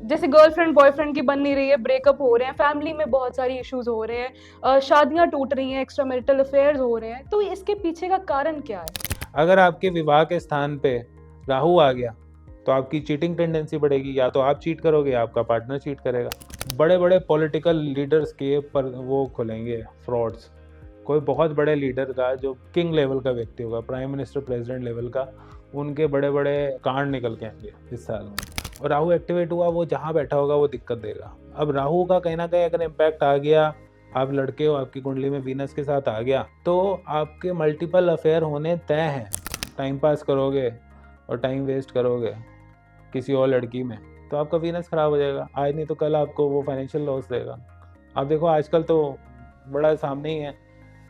जैसे girlfriend boyfriend की बन नहीं रही है, ब्रेकअप हो रहे हैं, फैमिली में बहुत सारी इश्यूज हो रहे हैं, शादियां टूट रही हैं, एक्स्ट्रा मैरिटल अफेयर्स हो रहे हैं, तो इसके पीछे का कारण क्या है? अगर आपके विवाह के स्थान पे राहु आ गया तो आपकी चीटिंग टेंडेंसी बढ़ेगी। या तो आप चीट करोगे या आपका पार्टनर चीट करेगा। बड़े बड़े पॉलिटिकल लीडर्स के पर वो खुलेंगे फ्रॉड्स। कोई बहुत बड़े लीडर का, जो किंग लेवल का व्यक्ति होगा, प्राइम मिनिस्टर प्रेसिडेंट लेवल का, उनके बड़े बड़े कांड निकल के आएंगे इस साल। और राहु एक्टिवेट हुआ, वो जहाँ बैठा होगा वो दिक्कत देगा। अब राहु का कहीं ना कहीं अगर इम्पैक्ट आ गया, आप लड़के हो, आपकी कुंडली में वीनस के साथ आ गया, तो आपके मल्टीपल अफेयर होने तय हैं। टाइम पास करोगे और टाइम वेस्ट करोगे किसी और लड़की में, तो आपका वीनस खराब हो जाएगा। आज नहीं तो कल आपको वो फाइनेंशियल लॉस देगा। आप देखो आजकल तो बड़ा सामने ही है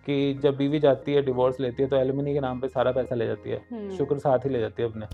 कि जब बीवी जाती है, डिवोर्स लेती है, तो एलिमनी के नाम पे सारा पैसा ले जाती है, शुक्र साथ ही ले जाती है अपने।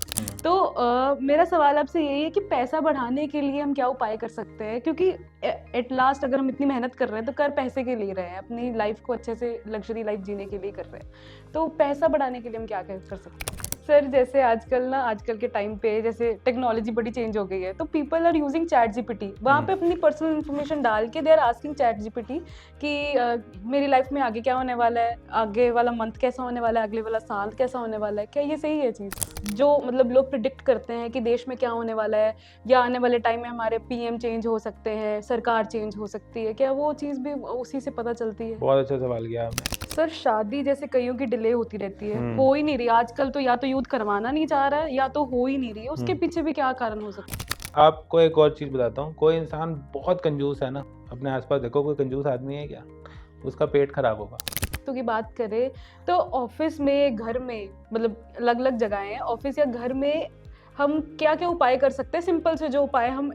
तो मेरा सवाल आपसे यही है कि पैसा बढ़ाने के लिए हम क्या उपाय कर सकते हैं, क्योंकि एट लास्ट अगर हम इतनी मेहनत कर रहे हैं तो कर पैसे के लिए रहे हैं, अपनी लाइफ को अच्छे से लग्जरी लाइफ जीने के लिए कर रहे हैं, तो पैसा बढ़ाने के लिए हम क्या कर सकते हैं? सर, जैसे आजकल के टाइम पे जैसे टेक्नोलॉजी बड़ी चेंज हो गई है, तो people are using ChatGPT. वहाँ पे अपनी पर्सनल इन्फॉर्मेशन डाल के they are asking ChatGPT कि मेरी लाइफ में आगे क्या होने वाला है, आगे वाला मंथ कैसा होने वाला है, अगले वाला साल कैसा होने वाला है। क्या ये सही है चीज़, जो मतलब लोग प्रिडिक्ट करते हैं कि देश में क्या होने वाला है, या आने वाले टाइम में हमारे पीएम चेंज हो सकते हैं, सरकार चेंज हो सकती है, क्या वो चीज़ भी उसी से पता चलती है? बहुत अच्छा सवाल किया आपने। सर, शादी जैसे कईयों की डिले होती रहती है, हो ही नहीं रही आजकल, तो या तो यूथ करवाना नहीं चाह रहा है या तो हो ही नहीं रही है, उसके पीछे भी क्या कारण हो सकता है? आपको एक और चीज़ बताता हूँ। कोई इंसान बहुत कंजूस है ना, अपने आसपास देखो, कोई कंजूस आदमी है क्या, उसका पेट खराब होगा। तो की बात करें तो ऑफिस में, घर में, मतलब अलग अलग जगह हैं, ऑफिस या घर में हम क्या क्या उपाय कर सकते हैं, सिंपल से जो उपाय हम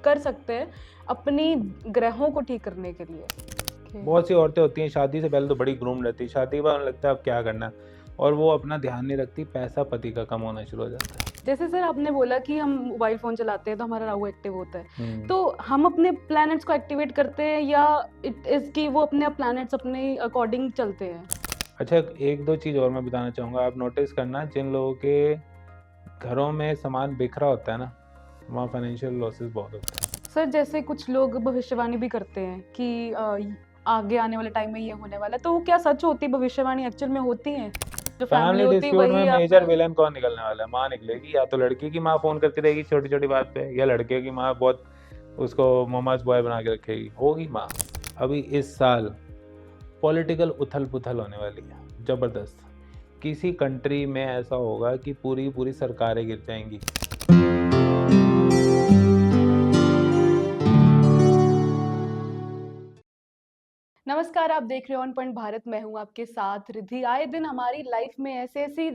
कर सकते हैं अपनी ग्रहों को ठीक करने के लिए? बहुत सी औरतें होती हैं शादी से पहले तो बड़ी ग्रूम रहती है, शादी के बाद उन्हें लगता है अब क्या करना है, और वो अपना ध्यान नहीं रखती, पैसा पति का कम होना शुरू हो जाता है। जैसे सर आपने बोला कि हम मोबाइल फोन चलाते हैं तो हमारा राहु एक्टिव होता है, तो हम अपने प्लैनेट्स को एक्टिवेट करते हैं या इसकी वो अपने प्लैनेट्स अपने अकॉर्डिंग चलते हैं? अच्छा, एक दो चीज़ और मैं बताना चाहूँगा। आप नोटिस करना, जिन लोगों के घरों में सामान बिखरा होता है ना, वहाँ फाइनेंशियल लॉसेस बहुत होते हैं। सर, जैसे कुछ लोग भविष्यवाणी भी करते हैं कि आगे आने वाले टाइम में ये होने वाला है, तो वो क्या सच होती भविष्यवाणी एक्चुअल में होती है? जो फैमिली फैमिली होती है डिस्प्यूट में वही मेजर विलेन कौन निकलने वाला है? माँ निकलेगी। या तो लड़की की माँ फोन करती रहेगी छोटी छोटी बात पे, या लड़के की माँ बहुत उसको ममाज बॉय बना के रखेगी, होगी माँ। अभी इस साल पॉलिटिकल उथल पुथल होने वाली है जबरदस्त। किसी कंट्री में ऐसा होगा कि पूरी पूरी सरकारें गिर जाएंगी। नमस्कार, आप देख रहे हो ऑन पॉइंट भारत। मैं हूं आपके साथ रिद्धि। आए दिन हमारी लाइफ में ऐसे ऐसी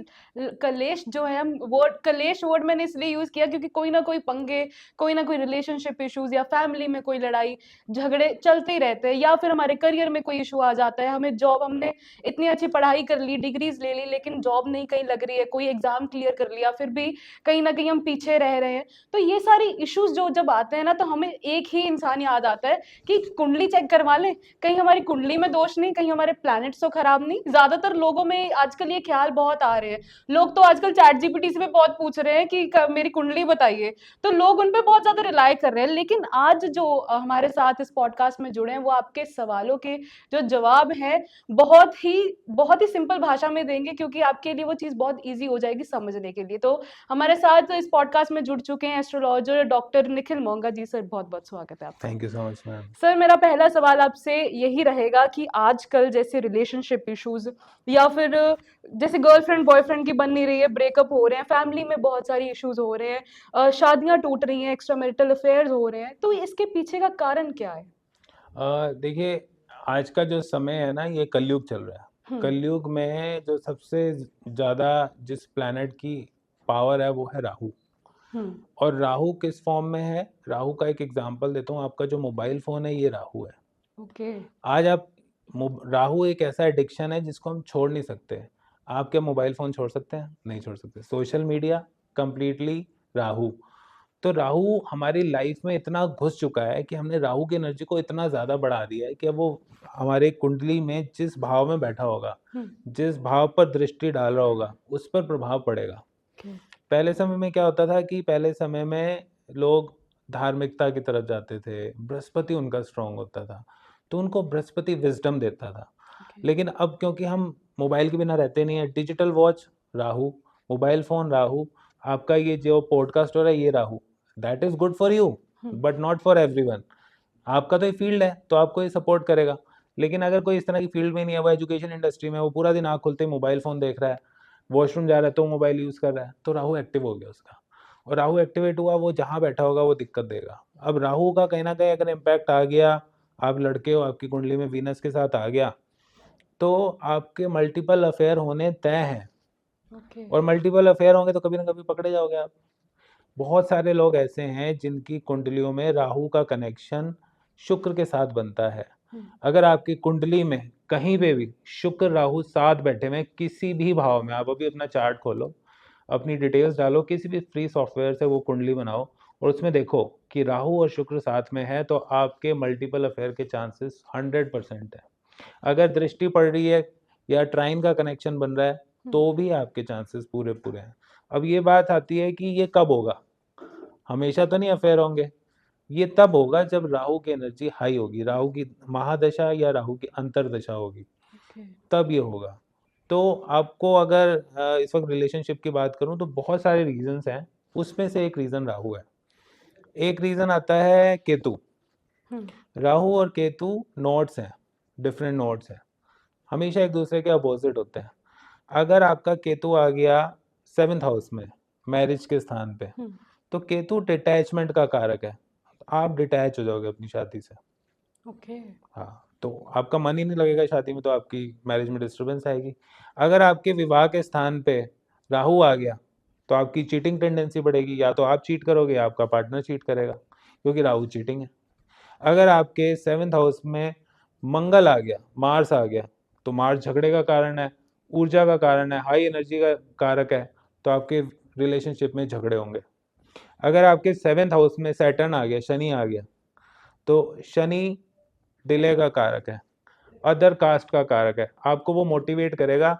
कलेश जो है, हम वर्ड कलेश वर्ड मैंने इसलिए यूज किया क्योंकि कोई ना कोई पंगे, कोई ना कोई रिलेशनशिप इश्यूज या फैमिली में कोई लड़ाई झगड़े चलते ही रहते हैं, या फिर हमारे करियर में कोई इशू आ जाता है। हमें जॉब, हमने इतनी अच्छी पढ़ाई कर ली, डिग्रीज ले ली, लेकिन जॉब नहीं कहीं लग रही है, कोई एग्जाम क्लियर कर लिया फिर भी कहीं ना कहीं हम पीछे रह रहे हैं। तो ये सारी इश्यूज जो जब आते हैं ना, तो हमें एक ही इंसान याद आता है कि कुंडली चेक करवा लें, कहीं हमारी कुंडली में दोष नहीं, कहीं हमारे प्लैनेट्स तो खराब नहीं। ज्यादातर लोगों में आजकल ये ख्याल बहुत आ रहे हैं। लोग तो आजकल चैट जीपीटी से भी बहुत पूछ रहे हैं कि मेरी कुंडली बताइए, तो लोग उन पे बहुत ज्यादा रिलाई कर रहे हैं। लेकिन आज जो हमारे साथ इस पॉडकास्ट में जुड़े हैं, वो आपके सवालों के जो जवाब है बहुत ही सिंपल भाषा में देंगे, क्योंकि आपके लिए वो चीज बहुत ईजी हो जाएगी समझने के लिए। तो हमारे साथ इस पॉडकास्ट में जुड़ चुके हैं एस्ट्रोलॉजर डॉक्टर निखिल मोंगा जी। सर, बहुत बहुत स्वागत है आपका। Thank you so much ma'am. Sir, मेरा पहला सवाल आपसे यही रहेगा कि आजकल जैसे रिलेशनशिप इश्यूज या फिर जैसे गर्लफ्रेंड बॉयफ्रेंड की बन नहीं रही है, ब्रेकअप हो रहे हैं, फैमिली में बहुत सारी इश्यूज हो रहे हैं, शादियां टूट रही हैं, एक्स्ट्रा मैरिटल अफेयर्स हो रहे हैं, तो इसके पीछे का कारण क्या है? देखिए, आज का जो समय है ना, ये कलयुग चल रहा है। कलयुग में जो सबसे ज़्यादा जिस प्लैनेट की पावर है वो है राहु। और राहु किस फॉर्म में है? राहु का एक एग्जांपल देता हूँ। आपका जो मोबाइल फ़ोन है, ये राहु है। ओके। आज आप राहु एक ऐसा एडिक्शन है जिसको हम छोड़ नहीं सकते। आप क्या मोबाइल फ़ोन छोड़ सकते हैं? नहीं छोड़ सकते। Social media completely Rahu. तो राहु हमारी लाइफ में इतना घुस चुका है कि हमने राहु की एनर्जी को इतना ज़्यादा बढ़ा दिया है कि अब वो हमारे कुंडली में जिस भाव में बैठा होगा, जिस भाव पर दृष्टि डाल रहा होगा, उस पर प्रभाव पड़ेगा। पहले समय में क्या होता था कि पहले समय में लोग धार्मिकता की तरफ जाते थे, बृहस्पति उनका स्ट्रांग होता था, तो उनको बृहस्पति विजडम देता था। ओके। लेकिन अब क्योंकि हम मोबाइल के बिना रहते नहीं है, digital watch Rahu, mobile phone Rahu, आपका ये जो पॉडकास्ट हो रहा है ये Rahu, that is good for you but not for everyone. आपका तो ये फील्ड है तो आपको ये सपोर्ट करेगा, लेकिन अगर कोई इस तरह की फील्ड में नहीं है, वो एजुकेशन इंडस्ट्री में, वो पूरा दिन आँख खुलते ही मोबाइल फ़ोन देख रहा है, वॉशरूम जा रहा है तो मोबाइल यूज़ कर रहा है, तो राहु एक्टिव हो गया उसका, और राहु एक्टिवेट हुआ, वो जहाँ बैठा होगा वो दिक्कत देगा। अब राहु का कहीं न कहीं अगर इम्पैक्ट आ गया, आप लड़के हो, आपकी कुंडली में वीनस के साथ आ गया, तो आपके मल्टीपल अफेयर होने तय हैं, ओके। और मल्टीपल अफेयर होंगे तो कभी ना कभी पकड़े जाओगे आप। बहुत सारे लोग ऐसे हैं जिनकी कुंडलियों में राहु का कनेक्शन शुक्र के साथ बनता है। अगर आपकी कुंडली में कहीं पे भी शुक्र राहु साथ बैठे हुए किसी भी भाव में, आप अभी अपना चार्ट खोलो, अपनी डिटेल्स डालो, किसी भी फ्री सॉफ्टवेयर से वो कुंडली बनाओ और उसमें देखो कि राहु और शुक्र साथ में है, तो आपके मल्टीपल अफेयर के चांसेस 100% है। अगर दृष्टि पड़ रही है या ट्राइन का कनेक्शन बन रहा है तो भी आपके चांसेस पूरे पूरे हैं। अब ये बात आती है कि ये कब होगा, हमेशा तो नहीं अफेयर होंगे, ये तब होगा जब राहु की एनर्जी हाई होगी, राहु की महादशा या राहु की अंतरदशा होगी, ओके। तब ये होगा। तो आपको अगर इस वक्त रिलेशनशिप की बात करूं तो बहुत सारे रीजंस हैं, उसमें से एक रीजन राहु है। एक रीजन आता है केतु। राहु और केतु नोड्स हैं, डिफरेंट नोड्स हैं, हमेशा एक दूसरे के अपोजिट होते हैं। अगर आपका केतु आ गया 7th हाउस में, मैरिज के स्थान पे, तो केतु डिटैचमेंट का कारक है, आप डिटैच हो जाओगे अपनी शादी से। ओके। हाँ, तो आपका मन ही नहीं लगेगा शादी में, तो आपकी मैरिज में डिस्टर्बेंस आएगी। अगर आपके विवाह के स्थान पे राहु आ गया तो आपकी चीटिंग टेंडेंसी बढ़ेगी, या तो आप चीट करोगे या आपका पार्टनर चीट करेगा, क्योंकि राहु चीटिंग है। अगर आपके 7th हाउस में मंगल आ गया, मार्स आ गया, तो मार्स झगड़े का कारण है, ऊर्जा का कारण है, हाई एनर्जी का कारक है, तो आपके रिलेशनशिप में झगड़े होंगे। अगर आपके 7th हाउस में सैटर्न आ गया, शनि आ गया, तो शनि डिले का कारक है, अदर कास्ट का कारक है, आपको वो मोटिवेट करेगा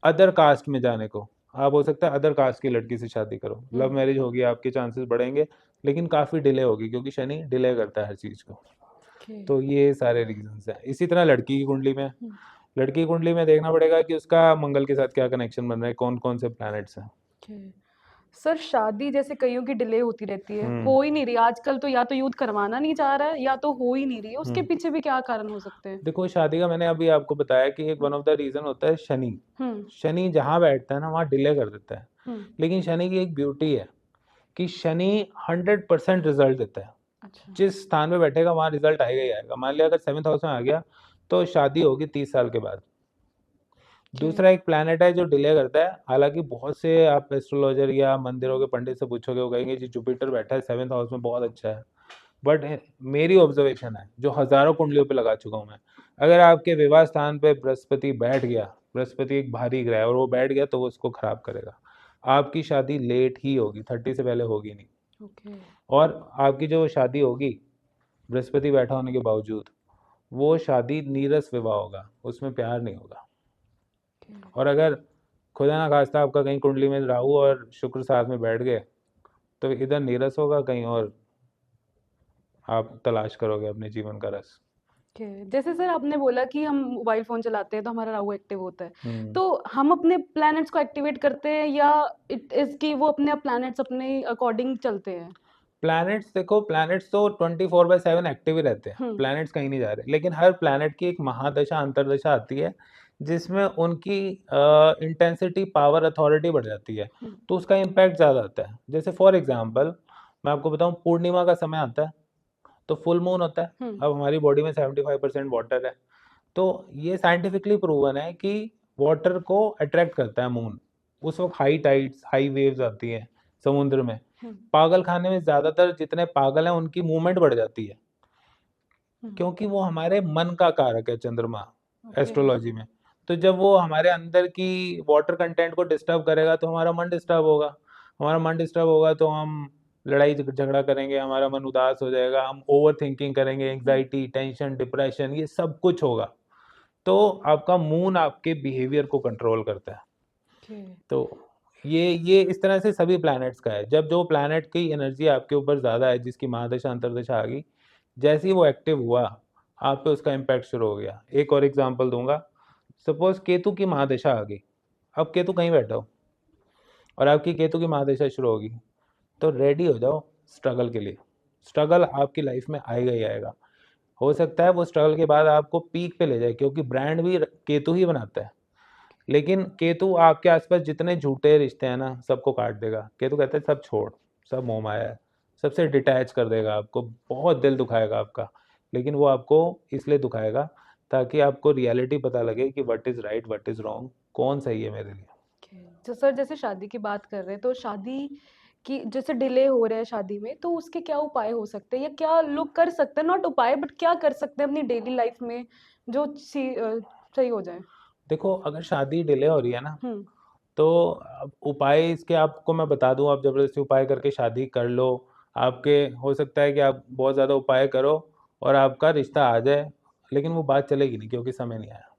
अदर कास्ट में जाने को। आप हो सकता है अदर कास्ट की लड़की से शादी करो, लव मैरिज होगी, आपके चांसेस बढ़ेंगे, लेकिन काफ़ी डिले होगी क्योंकि शनि डिले करता है हर चीज़ को। तो ये सारे रीजंस हैं। इसी तरह लड़की की कुंडली में, लड़की की कुंडली में देखना पड़ेगा कि उसका मंगल के साथ क्या कनेक्शन बन रहा है, कौन कौन से प्लैनेट्स हैं। सर शादी जैसे कईयों की डिले होती रहती है, हो ही नहीं रही आजकल, तो या तो यूथ करवाना नहीं चाह रहा है या तो हो ही नहीं रही है, उसके पीछे भी क्या कारण हो सकते हैं? देखो, शादी का मैंने अभी आपको बताया कि एक वन ऑफ द रीजन होता है शनि। शनि जहाँ बैठता है ना वहाँ डिले कर देता है, लेकिन शनि की एक ब्यूटी है कि शनि 100% रिजल्ट देता है। अच्छा। जिस स्थान पे बैठेगा वहाँ रिजल्ट आएगा ही आएगा। मान लिया अगर 7th हाउस में आ गया तो शादी होगी 30 साल के बाद। दूसरा एक प्लैनेट है जो डिले करता है, हालांकि बहुत से आप एस्ट्रोलॉजर या मंदिरों के पंडित से पूछोगे, वो कहेंगे जी जुपिटर बैठा है 7th हाउस में, बहुत अच्छा है। बट मेरी ऑब्जर्वेशन है जो हजारों कुंडलियों पे लगा चुका हूँ मैं, अगर आपके विवाह स्थान पे बृहस्पति बैठ गया, बृहस्पति एक भारी ग्रह है और वो बैठ गया, तो वो उसको खराब करेगा। आपकी शादी लेट ही होगी, 30 से पहले होगी नहीं। और आपकी जो शादी होगी बृहस्पति बैठा होने के बावजूद, वो शादी नीरस विवाह होगा, उसमें प्यार नहीं होगा। और अगर खुदा ना खास्ता आपका कहीं कुंडली में राहु और शुक्र साथ में बैठ गए, तो इधर नीरस होगा, कहीं और आप तलाश करोगे अपने जीवन का रस। जैसे सर आपने बोला कि हम मोबाइल फोन चलाते हैं तो हमारा राहु एक्टिव होता है, तो हम अपने प्लैनेट्स को एक्टिवेट करते हैं या इट इज कि वो अपने प्लैनेट्स अपने अकॉर्डिंग चलते हैं? प्लैनेट्स देखो, प्लैनेट्स तो 24/7 एक्टिव ही रहते हैं, प्लैनेट्स कहीं नहीं जा रहे, लेकिन हर प्लैनेट की एक महादशा अंतरदशा आती है जिसमें उनकी इंटेंसिटी, पावर, अथॉरिटी बढ़ जाती है, तो उसका इम्पैक्ट ज़्यादा आता है। जैसे फॉर एग्जांपल मैं आपको बताऊं, पूर्णिमा का समय आता है तो फुल मून होता है। अब हमारी बॉडी में 75% वाटर है, तो ये साइंटिफिकली प्रूवन है कि वाटर को अट्रैक्ट करता है मून। उस वक्त हाई टाइड्स, हाई वेव्स आती हैं समुद्र में। पागल खाने में ज्यादातर जितने पागल हैं उनकी मूवमेंट बढ़ जाती है, क्योंकि वो हमारे मन का कारक है चंद्रमा एस्ट्रोलॉजी में। तो जब वो हमारे अंदर की वाटर कंटेंट को डिस्टर्ब करेगा तो हमारा मन डिस्टर्ब होगा, हमारा मन डिस्टर्ब होगा तो हम लड़ाई झगड़ा करेंगे, हमारा मन उदास हो जाएगा, हम ओवर थिंकिंग करेंगे, एंग्जाइटी, टेंशन, डिप्रेशन, ये सब कुछ होगा। तो आपका मून आपके बिहेवियर को कंट्रोल करता है। तो ये इस तरह से सभी प्लैनेट्स का है। जब जो प्लैनेट की एनर्जी आपके ऊपर ज़्यादा है, जिसकी महादशा अंतर्दशा आ गई, जैसे ही वो एक्टिव हुआ, आप पे उसका इम्पैक्ट शुरू हो गया। एक और एग्जांपल दूंगा। सपोज केतु की महादशा आ गई, अब केतु कहीं बैठा हो और आपकी केतु की महादशा शुरू होगी, तो रेडी हो जाओ स्ट्रगल के लिए। स्ट्रगल आपकी लाइफ में आएगा ही आएगा। हो सकता है वो स्ट्रगल के बाद आपको पीक पे ले जाए, क्योंकि ब्रांड भी केतु ही बनाता है। लेकिन केतु आपके आसपास जितने झूठे रिश्ते हैं ना, सबको काट देगा। केतु कहता है सब छोड़, सब मोह माया है, सबसे डिटैच कर देगा आपको, बहुत दिल दुखाएगा आपका। लेकिन वो आपको इसलिए दुखाएगा ताकि आपको रियलिटी पता लगे कि what is right, what is wrong, कौन सही है मेरे लिए। तो सर जैसे शादी की बात कर रहे हैं, तो शादी की जैसे डिले हो रहा है शादी में, तो उसके क्या उपाय हो सकते हैं या क्या लोग कर सकते हैं, नॉट उपाय बट क्या कर सकते हैं अपनी डेली लाइफ में जो सही हो जाए? देखो, अगर शादी डिले हो रही है ना, हम्म। तो अब उपाय इसके आपको मैं बता दूं, आप ज़बरदस्ती उपाय करके शादी कर लो। आपके हो सकता है कि आप बहुत ज़्यादा उपाय करो और आपका रिश्ता आ जाए, लेकिन वो बात चलेगी नहीं, क्योंकि समय नहीं आया,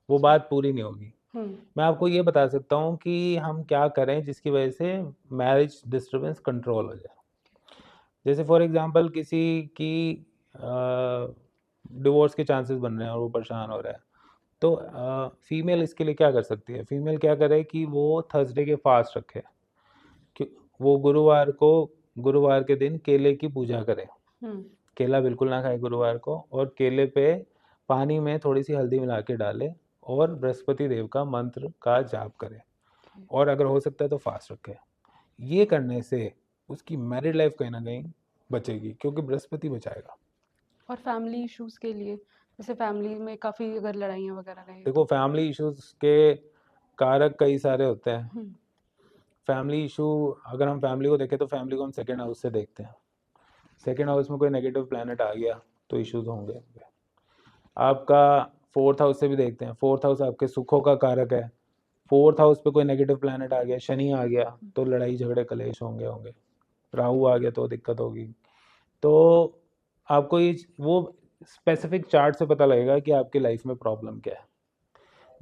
वो बात पूरी नहीं होगी। हम्म। मैं आपको ये बता सकता हूँ कि हम क्या करें जिसकी वजह से मैरिज डिस्टर्बेंस कंट्रोल हो जाए। जैसे फॉर एग्जांपल किसी की डिवोर्स के चांसेस बन रहे हैं और वो परेशान हो रहा है, तो फीमेल इसके लिए क्या कर सकती है? फीमेल क्या करे कि वो थर्सडे के फास्ट रखे, कि वो गुरुवार के दिन केले की पूजा करे। हम्म। केला बिल्कुल ना खाए गुरुवार को, और केले पे पानी में थोड़ी सी हल्दी मिला के डाले और बृहस्पति देव का मंत्र का जाप करे, और अगर हो सकता है तो फास्ट रखे। ये करने से उसकी मैरिड लाइफ कहीं ना कहीं बचेगी, क्योंकि बृहस्पति बचाएगा। और फैमिली इश्यूज के लिए, जैसे फैमिली में काफी अगर लड़ाइयाँ वगैरह रहे देखो, तो? फैमिली इश्यूज के कारक कई सारे होते हैं। फैमिली इशू, अगर हम फैमिली को देखें तो फैमिली को हम सेकेंड हाउस से देखते हैं। सेकेंड हाउस में कोई नेगेटिव प्लैनेट आ गया तो इश्यूज होंगे। आपका फोर्थ हाउस से भी देखते हैं, फोर्थ हाउस आपके सुखों का कारक है। फोर्थ हाउस पे कोई नेगेटिव प्लैनेट आ गया, शनि आ गया, तो लड़ाई झगड़े कलेश होंगे होंगे। राहु आ गया तो दिक्कत होगी। तो आपको ये वो स्पेसिफिक चार्ट से पता लगेगा कि आपकी लाइफ में प्रॉब्लम क्या है।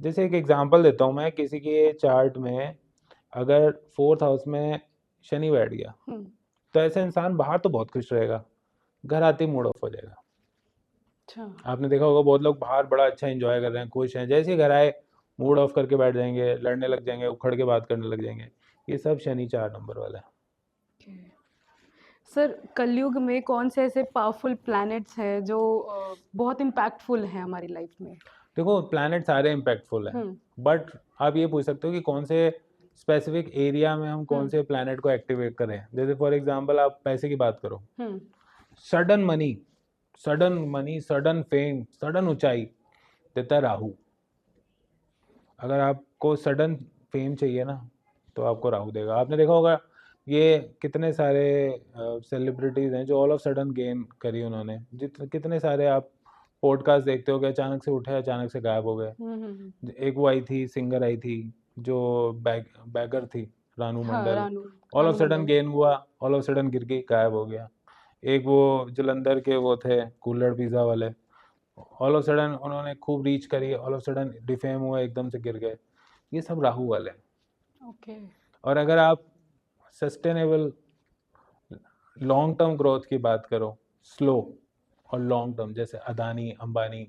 जैसे एक एग्जांपल देता हूँ मैं, किसी के चार्ट में अगर फोर्थ हाउस में शनि बैठ गया, तो ऐसे इंसान बाहर तो बहुत खुश रहेगा, घर आते ही मूड ऑफ हो जाएगा। अच्छा। आपने देखा होगा बहुत लोग बाहर बड़ा अच्छा एंजॉय कर रहे हैं, खुश हैं, जैसे ही घर आए मूड ऑफ करके बैठ जाएंगे, लड़ने लग जाएंगे, उखड़ के बात करने लग जाएंगे। ये सब शनि 4 नंबर वाला है। सर कलयुग में कौन से ऐसे पावरफुल प्लैनेट्स हैं जो बहुत इम्पैक्टफुल हैं हमारी लाइफ में? देखो, प्लैनेट सारे इम्पैक्टफुल हैं, बट आप ये पूछ सकते हो कि कौन से स्पेसिफिक एरिया में हम कौन से प्लैनेट को एक्टिवेट करें। जैसे फॉर एग्जांपल आप पैसे की बात करो, sudden money, sudden fame, sudden ऊंचाई देता है राहु। अगर आपको सडन फेम चाहिए ना, तो आपको राहु देगा। आपने देखा होगा ये कितने सारे सेलिब्रिटीज हैं जो ऑल ऑफ सडन गेन करी उन्होंने। कितने सारे आप पॉडकास्ट देखते हो कि अचानक से उठे, अचानक से गायब हो गए। एक वो आई थी, सिंगर आई थी जो बैगर थी, रानू हाँ, Mondal. Ranu all of Ranu sudden Mondal. Gain हुआ, ऑल ऑफ सडन गिर गई, गायब हो गया। एक वो जलंधर के वो थे कूलर पिज़्ज़ा वाले, ऑल ऑफ सडन उन्होंने खूब रीच करी, ऑल ऑफ सडन डिफेम हुआ, एकदम से गिर गए। ये सब राहु वाले हैं। ओके। और अगर आप सस्टेनेबल लॉन्ग टर्म ग्रोथ की बात करो, स्लो और लॉन्ग टर्म, जैसे अदानी अंबानी,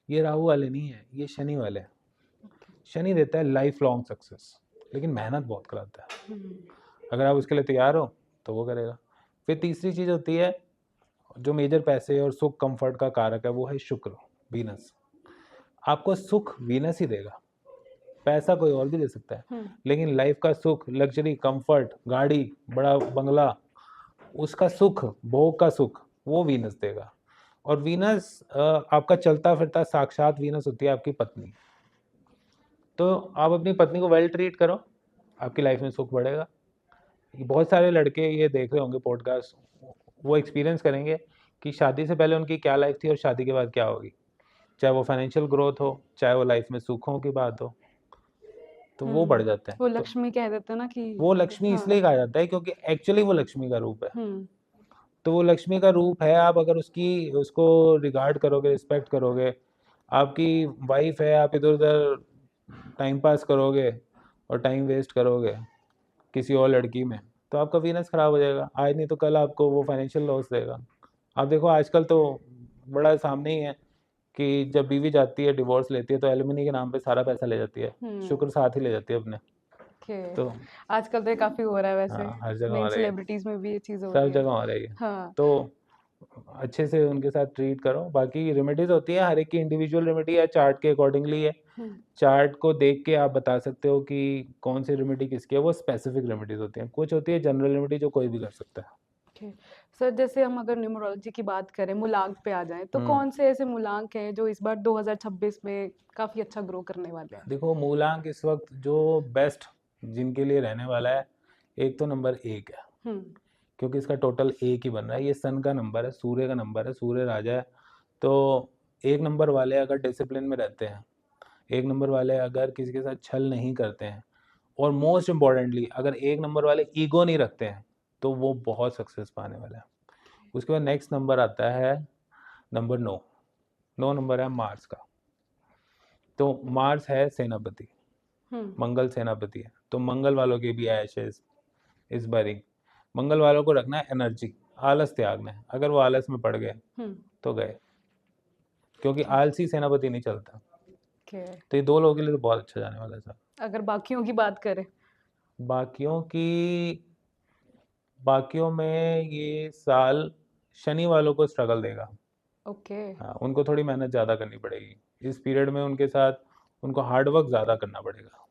ये राहु वाले नहीं है, ये शनि वाले हैं। शनि देता है लाइफ लॉन्ग सक्सेस, लेकिन मेहनत बहुत कराता है। अगर आप उसके लिए तैयार हो तो वो करेगा। फिर तीसरी चीज़ होती है जो मेजर पैसे और सुख कंफर्ट का कारक है, वो है शुक्र, वीनस। आपको सुख वीनस ही देगा, पैसा कोई और भी दे सकता है, लेकिन लाइफ का सुख, लग्जरी, कंफर्ट, गाड़ी, बड़ा बंगला, उसका सुख, भोग का सुख, वो वीनस देगा। और वीनस आपका चलता फिरता साक्षात वीनस होती है आपकी पत्नी। तो आप अपनी पत्नी को वेल ट्रीट करो, आपकी लाइफ में सुख बढ़ेगा। बहुत सारे लड़के ये देख रहे होंगे पॉडकास्ट, वो एक्सपीरियंस करेंगे कि शादी से पहले उनकी क्या लाइफ थी और शादी के बाद क्या होगी। चाहे वो फाइनेंशियल ग्रोथ हो, चाहे वो लाइफ में सुखों की बात हो, तो वो बढ़ जाता है। वो तो लक्ष्मी कह देते हैं ना कि वो लक्ष्मी इसलिए कहा जाता है क्योंकि एक्चुअली वो लक्ष्मी का रूप है। हम्म। तो वो लक्ष्मी का रूप है, आप अगर उसको रिगार्ड करोगे, रिस्पेक्ट करोगे, आपकी वाइफ है, आप इधर उधर टाइम पास करोगे, और टाइम वेस्ट करोगे किसी और लड़की में, तो आपका वीनस खराब हो जाएगा। आज नहीं तो कल आपको वो फाइनेंशियल लॉस देगा। आप देखो आजकल तो बड़ा सामने ही है कि जब बीवी जाती है डिवोर्स लेती है तो एलिमनी के नाम पे सारा पैसा ले जाती है, शुक्र साथ ही ले जाती है अपने। ओके। तो आजकल तो ये काफी हो रहा है वैसे, हाँ, हर जगह हो मेन रही है, सेलिब्रिटीज में भी ये चीज हो सब रही है। जगह हो रही है। हाँ। तो अच्छे से उनके साथ ट्रीट करो। बाकी रेमेडीज होती है, हर एक की इंडिविजुअल रेमेडी है, चार्ट के अकॉर्डिंगली है। चार्ट को देख के आप बता सकते हो कि कौन सी रेमेडी किसकी है। वो स्पेसिफिक रेमेडीज होती हैं, कुछ होती है जनरल रेमेडी जो कोई भी कर सकता है। ओके। सर जैसे हम अगर न्यूमरोलॉजी की बात करें, मूलांक पे आ जाएं, तो कौन से ऐसे मूलांक हैं जो इस बार 2026 में काफी अच्छा ग्रो करने वाले हैं? देखो मूलांक इस वक्त जो बेस्ट जिनके लिए रहने वाला है, एक तो नंबर 1 है, क्योंकि इसका टोटल 1 ही बन रहा है। ये सन का नंबर है, सूर्य का नंबर है, सूर्य राजा है। तो 1 नंबर वाले अगर डिसिप्लिन में रहते हैं, 1 नंबर वाले अगर किसी के साथ छल नहीं करते हैं, और मोस्ट इम्पॉर्टेंटली अगर 1 नंबर वाले ईगो नहीं रखते हैं, तो वो बहुत सक्सेस पाने वाले हैं। उसके बाद नेक्स्ट नंबर आता है नंबर 9। 9 नंबर है मार्स का। तो मार्स है सेनापति, मंगल सेनापति है। तो मंगल वालों की भी ऐश है इस बारी। मंगल वालों को रखना है एनर्जी, आलस त्यागना है। अगर वो आलस में पड़ गए तो गए, क्योंकि आलसी सेनापति नहीं चलता। तो ये 2 लोगों के लिए तो बहुत अच्छा जाने वाला है सर। अगर बाकियों की बात करें, बाकियों में ये साल शनि वालों को स्ट्रगल देगा। ओके। हाँ, उनको थोड़ी मेहनत ज़्यादा करनी पड़ेगी इस पीरियड में। उनके साथ उनको हार्ड वर्क ज़्यादा करना पड़ेगा।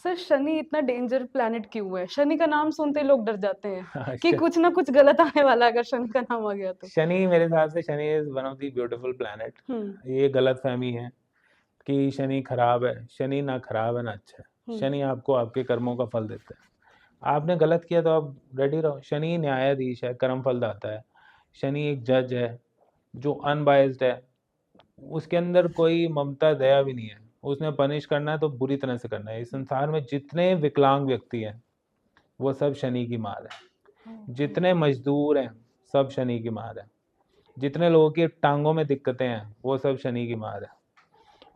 सर शनि इतना डेंजर प्लैनेट क्यों है? शनि का नाम सुनते ही लोग डर जाते हैं कि श- कुछ ना कुछ गलत आने वाला है अगर शनि का नाम आ गया तो। शनि मेरे हिसाब से Shani is one of the beautiful planet. ये गलत फहमी है कि शनि खराब है। शनि ना खराब है ना अच्छा है। शनि आपको आपके कर्मों का फल देता है। आपने गलत किया तो आप रेडी रहो। शनि न्यायाधीश है, कर्म फल दाता है। शनि एक जज है जो अनबायस्ड है। उसके अंदर कोई ममता दया भी नहीं है। उसने पनिश करना है तो बुरी तरह से करना है। इस संसार में जितने विकलांग व्यक्ति हैं वो सब शनि की मार है। जितने मजदूर हैं सब शनि की मार है। जितने लोगों की टांगों में दिक्कतें हैं वो सब शनि की मार है।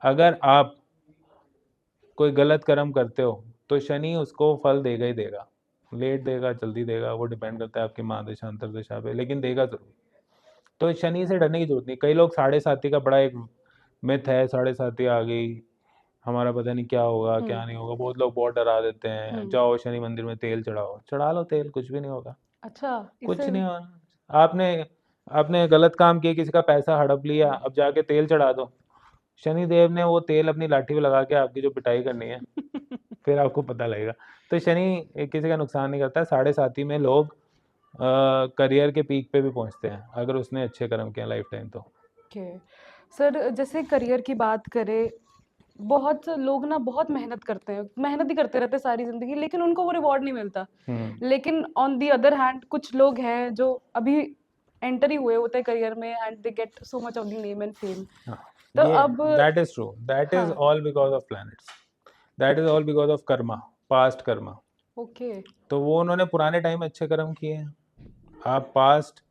अगर आप कोई गलत कर्म करते हो तो शनि उसको फल देगा ही देगा। लेट देगा, जल्दी देगा, वो डिपेंड करता है आपकी महादशा अंतरदशा पे, लेकिन देगा जरूर। तो शनि से डरने की जरूरत नहीं। कई लोग साढ़े साती का बड़ा एक मिथ है, साढ़े साती आ गई, हमारा पता नहीं क्या होगा क्या नहीं होगा। बहुत लोग बहुत डरा देते हैं, जाओ शनि मंदिर में तेल चढ़ाओ। चढ़ा लो तेल, कुछ भी नहीं होगा। अच्छा, कुछ नहीं होगा। आपने आपने गलत काम किया, किसी का पैसा हड़प लिया, अब जाके तेल चढ़ा दो। शनि देव ने वो तेल अपनी लाठी पे लगा के आपकी जो पिटाई करनी है फिर आपको पता लगेगा। तो शनि किसी का नुकसान नहीं करता। साढ़े साती में लोग करियर के पीक पे भी पहुंचते हैं अगर उसने अच्छे कर्म किया लाइफ टाइम तो। ओके। सर जैसे करियर की बात करें, बहुत लोग ना बहुत मेहनत करते हैं, मेहनत ही करते रहते हैं सारी जिंदगी, लेकिन उनको वो रिवॉर्ड नहीं मिलता। लेकिन ऑन दी अदर हैंड कुछ लोग हैं जो अभी एंटर ही हुए होते हैं करियर में and they get so much of the name and fame. तो ये अब that is true. That is all because of planets. That is all because of Karma, past Karma. Okay. तो वो उन्होंने पुराने टाइम में अच्छे कर्म किए हैं। आप पास्ट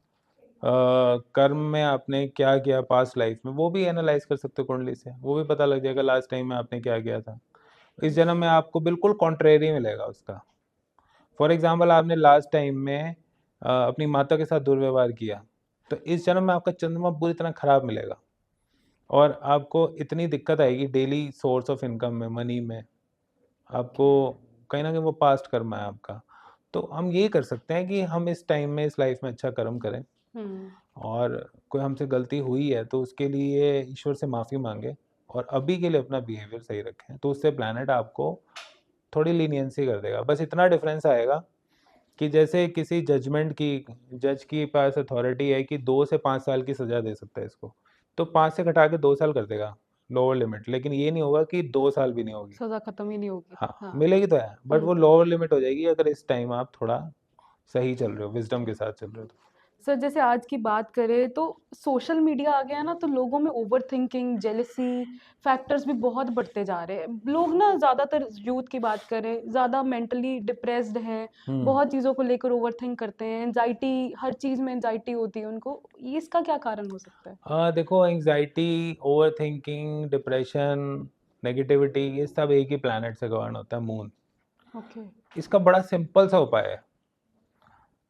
कर्म में आपने क्या किया पास्ट लाइफ में, वो भी एनालाइज कर सकते हो कुंडली से। वो भी पता लग जाएगा लास्ट टाइम में आपने क्या किया था। इस जन्म में आपको बिल्कुल कॉन्ट्रेरी मिलेगा उसका। फॉर एग्जाम्पल आपने लास्ट टाइम में अपनी माता के साथ दुर्व्यवहार किया, तो इस जन्म में आपका चंद्रमा बुरी तरह खराब मिलेगा और आपको इतनी दिक्कत आएगी डेली सोर्स ऑफ इनकम में, मनी में। आपको कहीं ना कहीं वो पास्ट कर्म है आपका। तो हम यही कर सकते हैं कि हम इस टाइम में, इस लाइफ में अच्छा कर्म करें, और कोई हमसे गलती हुई है तो उसके लिए ईश्वर से माफ़ी मांगे और अभी के लिए अपना बिहेवियर सही रखें। तो उससे प्लैनेट आपको थोड़ी लीनियंसी कर देगा। बस इतना डिफरेंस आएगा कि जैसे किसी जज की पास अथॉरिटी है कि 2 से 5 साल की सज़ा दे सकता है इसको, तो 5 से घटा के 2 साल कर देगा लोअर लिमिट। लेकिन ये नहीं होगा कि 2 साल भी नहीं होगी, सजा खत्म ही नहीं होगी। हाँ मिलेगी तो है, बट वो लोअर लिमिट हो जाएगी अगर इस टाइम आप थोड़ा सही चल रहे हो, विजडम के साथ चल रहे हो तो। सर जैसे आज की बात करें तो सोशल मीडिया आ गया ना, तो लोगों में ओवर थिंकिंग, जेलसी फैक्टर्स भी बहुत बढ़ते जा रहे हैं। लोग ना ज़्यादातर यूथ की बात करें, ज़्यादा मेंटली डिप्रेस्ड हैं, बहुत चीज़ों को लेकर ओवर थिंक करते हैं, एंजाइटी, हर चीज़ में एंजाइटी होती है उनको। ये इसका क्या कारण हो सकता है? देखो anxiety, over thinking, depression, negativity, ये सब एक ही प्लैनेट से गवर्न होता है, मून। ओके। इसका बड़ा सिंपल सा उपाय है।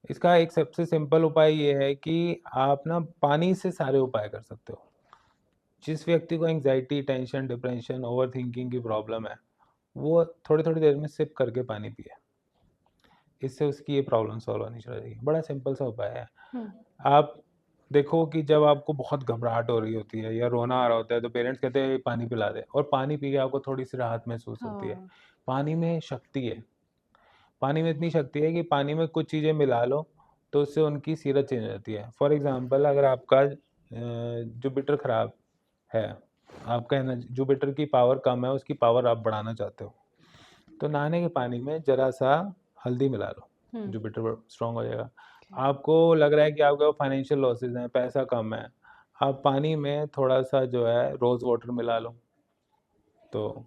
इसका एक सबसे सिंपल उपाय ये है कि आप ना पानी से सारे उपाय कर सकते हो। जिस व्यक्ति को एंग्जायटी, टेंशन, डिप्रेशन, ओवरथिंकिंग की प्रॉब्लम है, वो थोड़ी-थोड़ी देर में सिप करके पानी पिए। इससे उसकी ये प्रॉब्लम सॉल्व होनी शुरू हो जाएगी। बड़ा सिंपल सा उपाय है। हुँ। आप देखो कि जब आपको बहुत घबराहट हो रही होती है या रोना आ रहा होता है, तो पेरेंट्स कहते हैं पानी पिला दे, और पानी पी के आपको थोड़ी-सी राहत महसूस होती है। हाँ। पानी में शक्ति है। पानी में इतनी शक्ति है कि पानी में कुछ चीज़ें मिला लो, तो उससे उनकी सीरत चेंज हो जाती है। फॉर एग्ज़ाम्पल, अगर आपका जुपिटर खराब है, आपका एनर्जी जुपिटर की पावर कम है, उसकी पावर आप बढ़ाना चाहते हो, तो नहाने के पानी में ज़रा-सा हल्दी मिला लो, हुँ। जुपिटर स्ट्रॉन्ग हो जाएगा। ओके। आपको लग रहा है कि आपके फाइनेंशियल लॉसेस हैं, पैसा कम है, आप पानी में थोड़ा-सा जो है रोज़ वाटर मिला लो, तो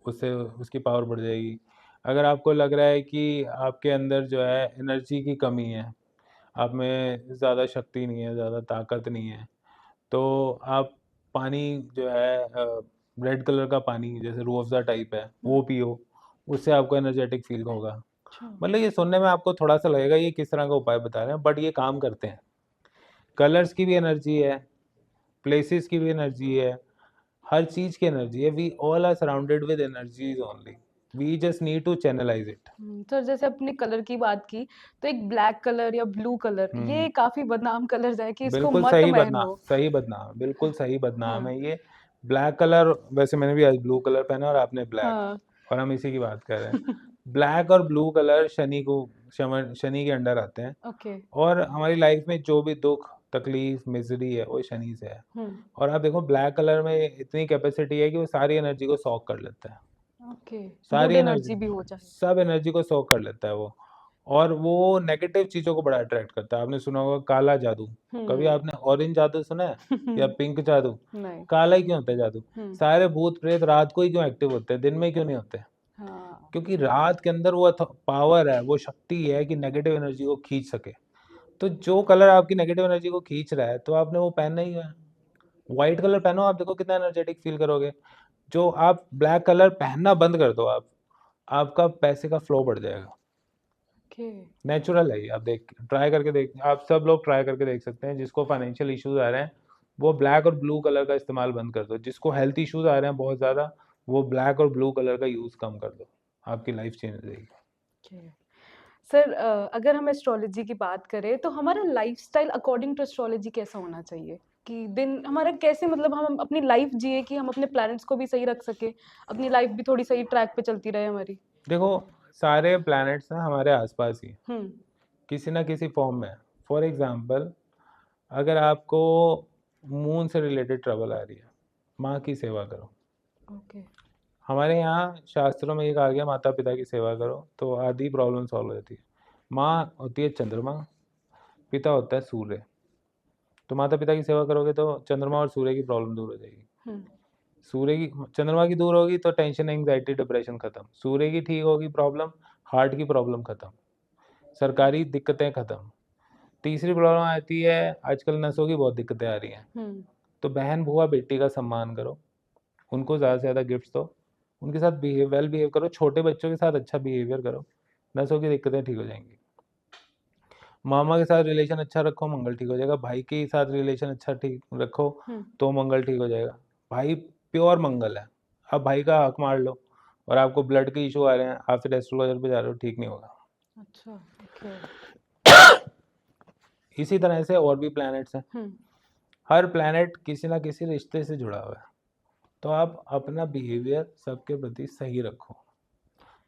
उससे उसकी पावर बढ़ जाएगी। अगर आपको लग रहा है कि आपके अंदर जो है एनर्जी की कमी है, आप में ज़्यादा शक्ति नहीं है, ज़्यादा ताकत नहीं है, तो आप पानी जो है रेड कलर का पानी जैसे रूह अफ़ज़ा टाइप है, हुँ। वो पियो, उससे आपको एनर्जेटिक फ़ील होगा। अच्छा। मतलब ये सुनने में आपको थोड़ा-सा लगेगा ये किस तरह का उपाय बता रहे हैं, बट ये काम करते हैं। कलर्स की भी एनर्जी है, प्लेसेस की भी एनर्जी है, हर चीज़ की एनर्जी है। We all are surrounded with energies only. We just need to channelize it. Sir जैसे अपने कलर की बात की, तो एक ब्लैक कलर या ब्लू कलर हुँ। ये काफ़ी बदनाम कलर्स है कि इसको बिल्कुल मत बदनाम, पहनो। सही बदनाम, बिल्कुल सही बदनाम हाँ। है ये। ब्लैक कलर, वैसे मैंने भी आज ब्लू कलर पहना और आपने ब्लैक, हाँ। और हम इसी की बात कर रहे हैं। ब्लैक और ब्लू कलर शनि के अंडर आते हैं, ओके। और हमारी लाइफ में जो भी दुःख, तकलीफ, मिज़री है, वो शनि से है। हुँ। और आप देखो ब्लैक कलर में इतनी कैपेसिटी है कि वो सारी एनर्जी को सॉक कर लेता है। ओके। सारी गुड एनर्जी, एनर्जी भी हो जाए। सब एनर्जी को सोक कर लेता है वो, और वो नेगेटिव चीज़ों को बड़ा अट्रैक्ट करता है। आपने सुना होगा काला जादू, कभी हुँ। आपने ऑरेंज जादू सुना है या पिंक जादू? नहीं। काला ही क्यों होता है जादू? हुँ। सारे भूत-प्रेत रात को ही क्यों एक्टिव होते हैं, दिन में क्यों नहीं होते? हाँ। क्योंकि रात के अंदर वो पावर है, वो शक्ति है कि नेगेटिव एनर्जी को खींच सके। तो जो कलर आपकी नेगेटिव एनर्जी को खींच रहा है, तो आपने वो पहनना ही है। व्हाइट कलर पहनो, आप देखो कितना एनर्जेटिक फ़ील करोगे। जो आप ब्लैक कलर पहनना बंद कर दो आप, आपका पैसे का फ्लो बढ़ जाएगा। ओके। नेचुरल है ये, आप ट्राई करके देख, आप सब लोग ट्राई करके देख सकते हैं। जिसको फाइनेंशियल इश्यूज़ आ रहे हैं, वो ब्लैक और ब्लू कलर का इस्तेमाल बंद कर दो। जिसको हेल्थ इश्यूज़ आ रहे हैं बहुत ज़्यादा, वो ब्लैक और ब्लू कलर का यूज़ कम कर दो। आपकी लाइफ़ चेंज हो जाएगी। ओके। सर अगर हम एस्ट्रोलॉजी की बात करें तो हमारा लाइफ़स्टाइल अकॉर्डिंग टू एस्ट्रोलॉजी कैसा होना चाहिए? कि दिन हमारा कैसे मतलब हम अपनी लाइफ़ जिए कि हम अपने प्लैनेट्स को भी सही रख सकें, अपनी लाइफ़ भी थोड़ी सही ट्रैक पे चलती रहे हमारी? देखो, सारे प्लैनेट्स ना हमारे आस-पास ही हैं, हुँ। किसी न किसी फ़ॉर्म में। फॉर एग्ज़ाम्पल, अगर आपको मून से रिलेटेड ट्रबल आ रही है, माँ की सेवा करो। ओके। हमारे यहाँ शास्त्रों में ये कहा गया, माता-पिता की सेवा करो, तो आधी प्रॉब्लम सॉल्व हो जाती है। माँ होती है चंद्रमा, पिता होता है सूर्य। तो माता-पिता की सेवा करोगे तो चंद्रमा और सूर्य की प्रॉब्लम दूर हो जाएगी। हुँ। चंद्रमा की दूर होगी तो टेंशन, एंग्ज़ायटी, डिप्रेशन खत्म। सूर्य की ठीक होगी प्रॉब्लम, हार्ट की प्रॉब्लम खत्म, सरकारी दिक्कतें खत्म। तीसरी प्रॉब्लम आती है, आजकल नसों की बहुत दिक्कतें आ रही हैं। हुँ। तो बहन, बुआ, बेटी का सम्मान करो, उनको ज़्यादा से ज़्यादा गिफ्ट्स दो, उनके साथ वेल बिहेव करो, छोटे बच्चों के साथ अच्छा बिहेवियर करो, नसों की दिक्कतें ठीक हो जाएँगी। मामा के साथ रिलेशन अच्छा रखो, मंगल ठीक हो जाएगा। भाई के साथ रिलेशन अच्छा ठीक रखो, हुँ। तो मंगल ठीक हो जाएगा। भाई प्योर मंगल है। आप भाई का हक मार लो, और आपको ब्लड के इश्यू आ रहे हैं, आप फिर एस्ट्रोलॉजर पे जा रहे हो, ठीक नहीं होगा। अच्छा। ओके। इसी तरह से और भी प्लैनेट्स हैं। हुँ। हर प्लैनेट किसी न किसी रिश्ते से जुड़ा हुआ है। तो आप अपना बिहेवियर सबके प्रति सही रखो।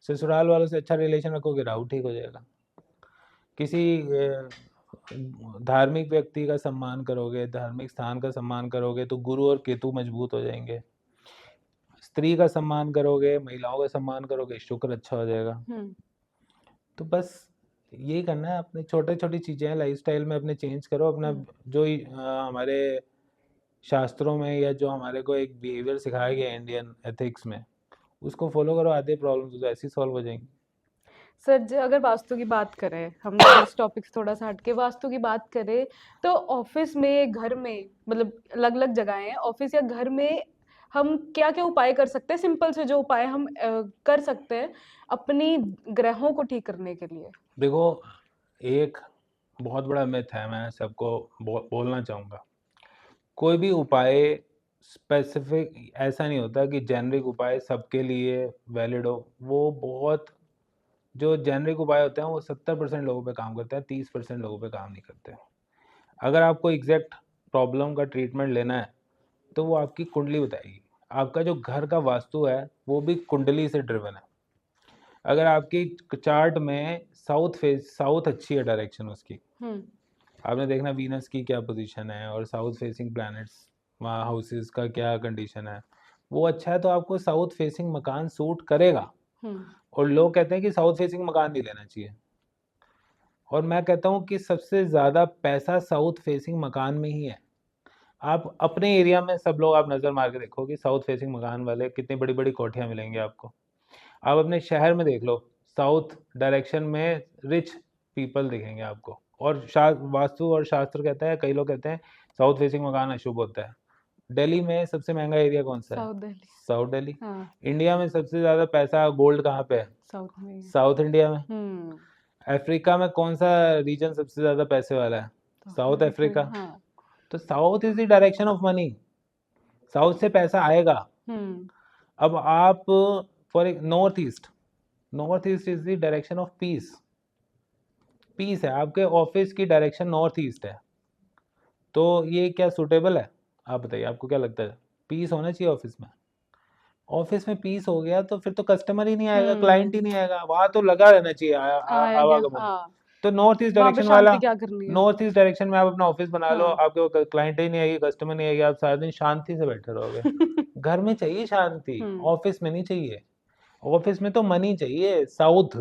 ससुराल वालों से अच्छा रिलेशन रखोगे, राहु ठीक हो जाएगा। किसी धार्मिक व्यक्ति का सम्मान करोगे, धार्मिक स्थान का सम्मान करोगे, तो गुरु और केतु मजबूत हो जाएँगे। स्त्री का सम्मान करोगे, महिलाओं का सम्मान करोगे, शुक्र अच्छा हो जाएगा। हुँ। तो बस यही करना है, अपने छोटी-छोटी चीज़ें हैं लाइफ़स्टाइल में अपने चेंज करो, अपना हुँ। जो हमारे शास्त्रों में या जो हमारे को एक बिहेवियर सिखाया गया है इंडियन एथिक्स में, उसको फ़ॉलो करो, आधे प्रॉब्लम्स तो ऐसे ही सॉल्व हो जाएँगी। सर अगर वास्तु की बात करें, हम अगर इस टॉपिक से थोड़ा सा हटके वास्तु की बात करें, तो ऑफिस में, घर में मतलब अलग अलग जगह हैं, ऑफिस या घर में हम क्या-क्या उपाय कर सकते हैं, सिंपल से जो उपाय हम कर सकते हैं अपनी ग्रहों को ठीक करने के लिए? देखो, एक बहुत बड़ा मिथ है, मैं सबको बोलना चाहूँगा। कोई भी उपाय स्पेसिफिक ऐसा नहीं होता कि जेनेरिक उपाय सबके लिए वैलिड हो। वो बहुत जो जेनेरिक उपाय होते हैं वो 70% लोगों पे काम करते हैं, 30% लोगों पे काम नहीं करते। अगर आपको एग्जैक्ट प्रॉब्लम का ट्रीटमेंट लेना है तो वो आपकी कुंडली बताएगी। आपका जो घर का वास्तु है वो भी कुंडली से ड्रिवन है। अगर आपकी चार्ट में साउथ अच्छी है डायरेक्शन उसकी, हुँ, आपने देखना वीनस की क्या पोजीशन है और साउथ फेसिंग प्लैनेट्स वहाँ हाउसेस का क्या कंडीशन है, वो अच्छा है तो आपको साउथ फेसिंग मकान सूट करेगा। हुँ, और लोग कहते हैं कि साउथ फेसिंग मकान नहीं लेना चाहिए, और मैं कहता हूँ कि सबसे ज़्यादा पैसा साउथ फेसिंग मकान में ही है। आप अपने एरिया में सब लोग आप नज़र मार के देखो कि साउथ फेसिंग मकान वाले कितनी बड़ी बड़ी कोठियाँ मिलेंगी आपको। आप अपने शहर में देख लो, साउथ डायरेक्शन में रिच पीपल दिखेंगे आपको। और वास्तु और शास्त्र कहता है, कई लोग कहते हैं साउथ फेसिंग मकान अशुभ होता है। दिल्ली में सबसे महंगा एरिया कौन सा है? साउथ दिल्ली। साउथ दिल्ली। हाँ, इंडिया में सबसे ज़्यादा पैसा गोल्ड कहाँ पे है? साउथ में ही है। साउथ इंडिया में। हुँ, अफ्रीका में कौन सा रीजन सबसे ज़्यादा पैसे वाला है? South south Africa, Africa. हाँ। तो south is the direction of money, south से पैसा आएगा। हुँ, अब आप for north east is the direction of peace. Peace है, आपके ऑफिस की डायरेक्शन नॉर्थ ईस्ट है, तो ये क्या सूटेबल है? आप बताइए, आपको क्या लगता है? पीस होना चाहिए ऑफिस में। ऑफिस में पीस हो गया तो फिर तो कस्टमर ही नहीं आएगा, क्लाइंट ही हुँ, नहीं आएगा, वहां तो लगा रहना चाहिए आया गया, आवागमन। हाँ। तो नॉर्थ ईस्ट वहाँ पे डायरेक्शन वाला, शांति क्या करनी है? नॉर्थ ईस्ट डायरेक्शन में आप अपना ऑफिस बना लो, हाँ। आपके क्लाइंट ही नहीं आएगी, कस्टमर नहीं आएगी, आप सारा दिन शांति से बैठे रहोगे। घर में चाहिए शांति, हुँ, ऑफिस में नहीं चाहिए। ऑफिस में तो मनी चाहिए, साउथ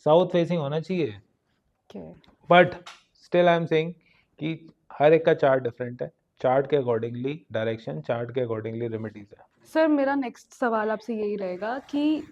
साउथ फेसिंग होना चाहिए। Okay. But still I am saying कि हर एक का चार्ट डिफरेंट है, चार्ट के अकॉर्डिंगली डायरेक्शन, चार्ट के अकॉर्डिंगली रेमेडीज है। सर मेरा नेक्स्ट सवाल आपसे यही रहेगा कि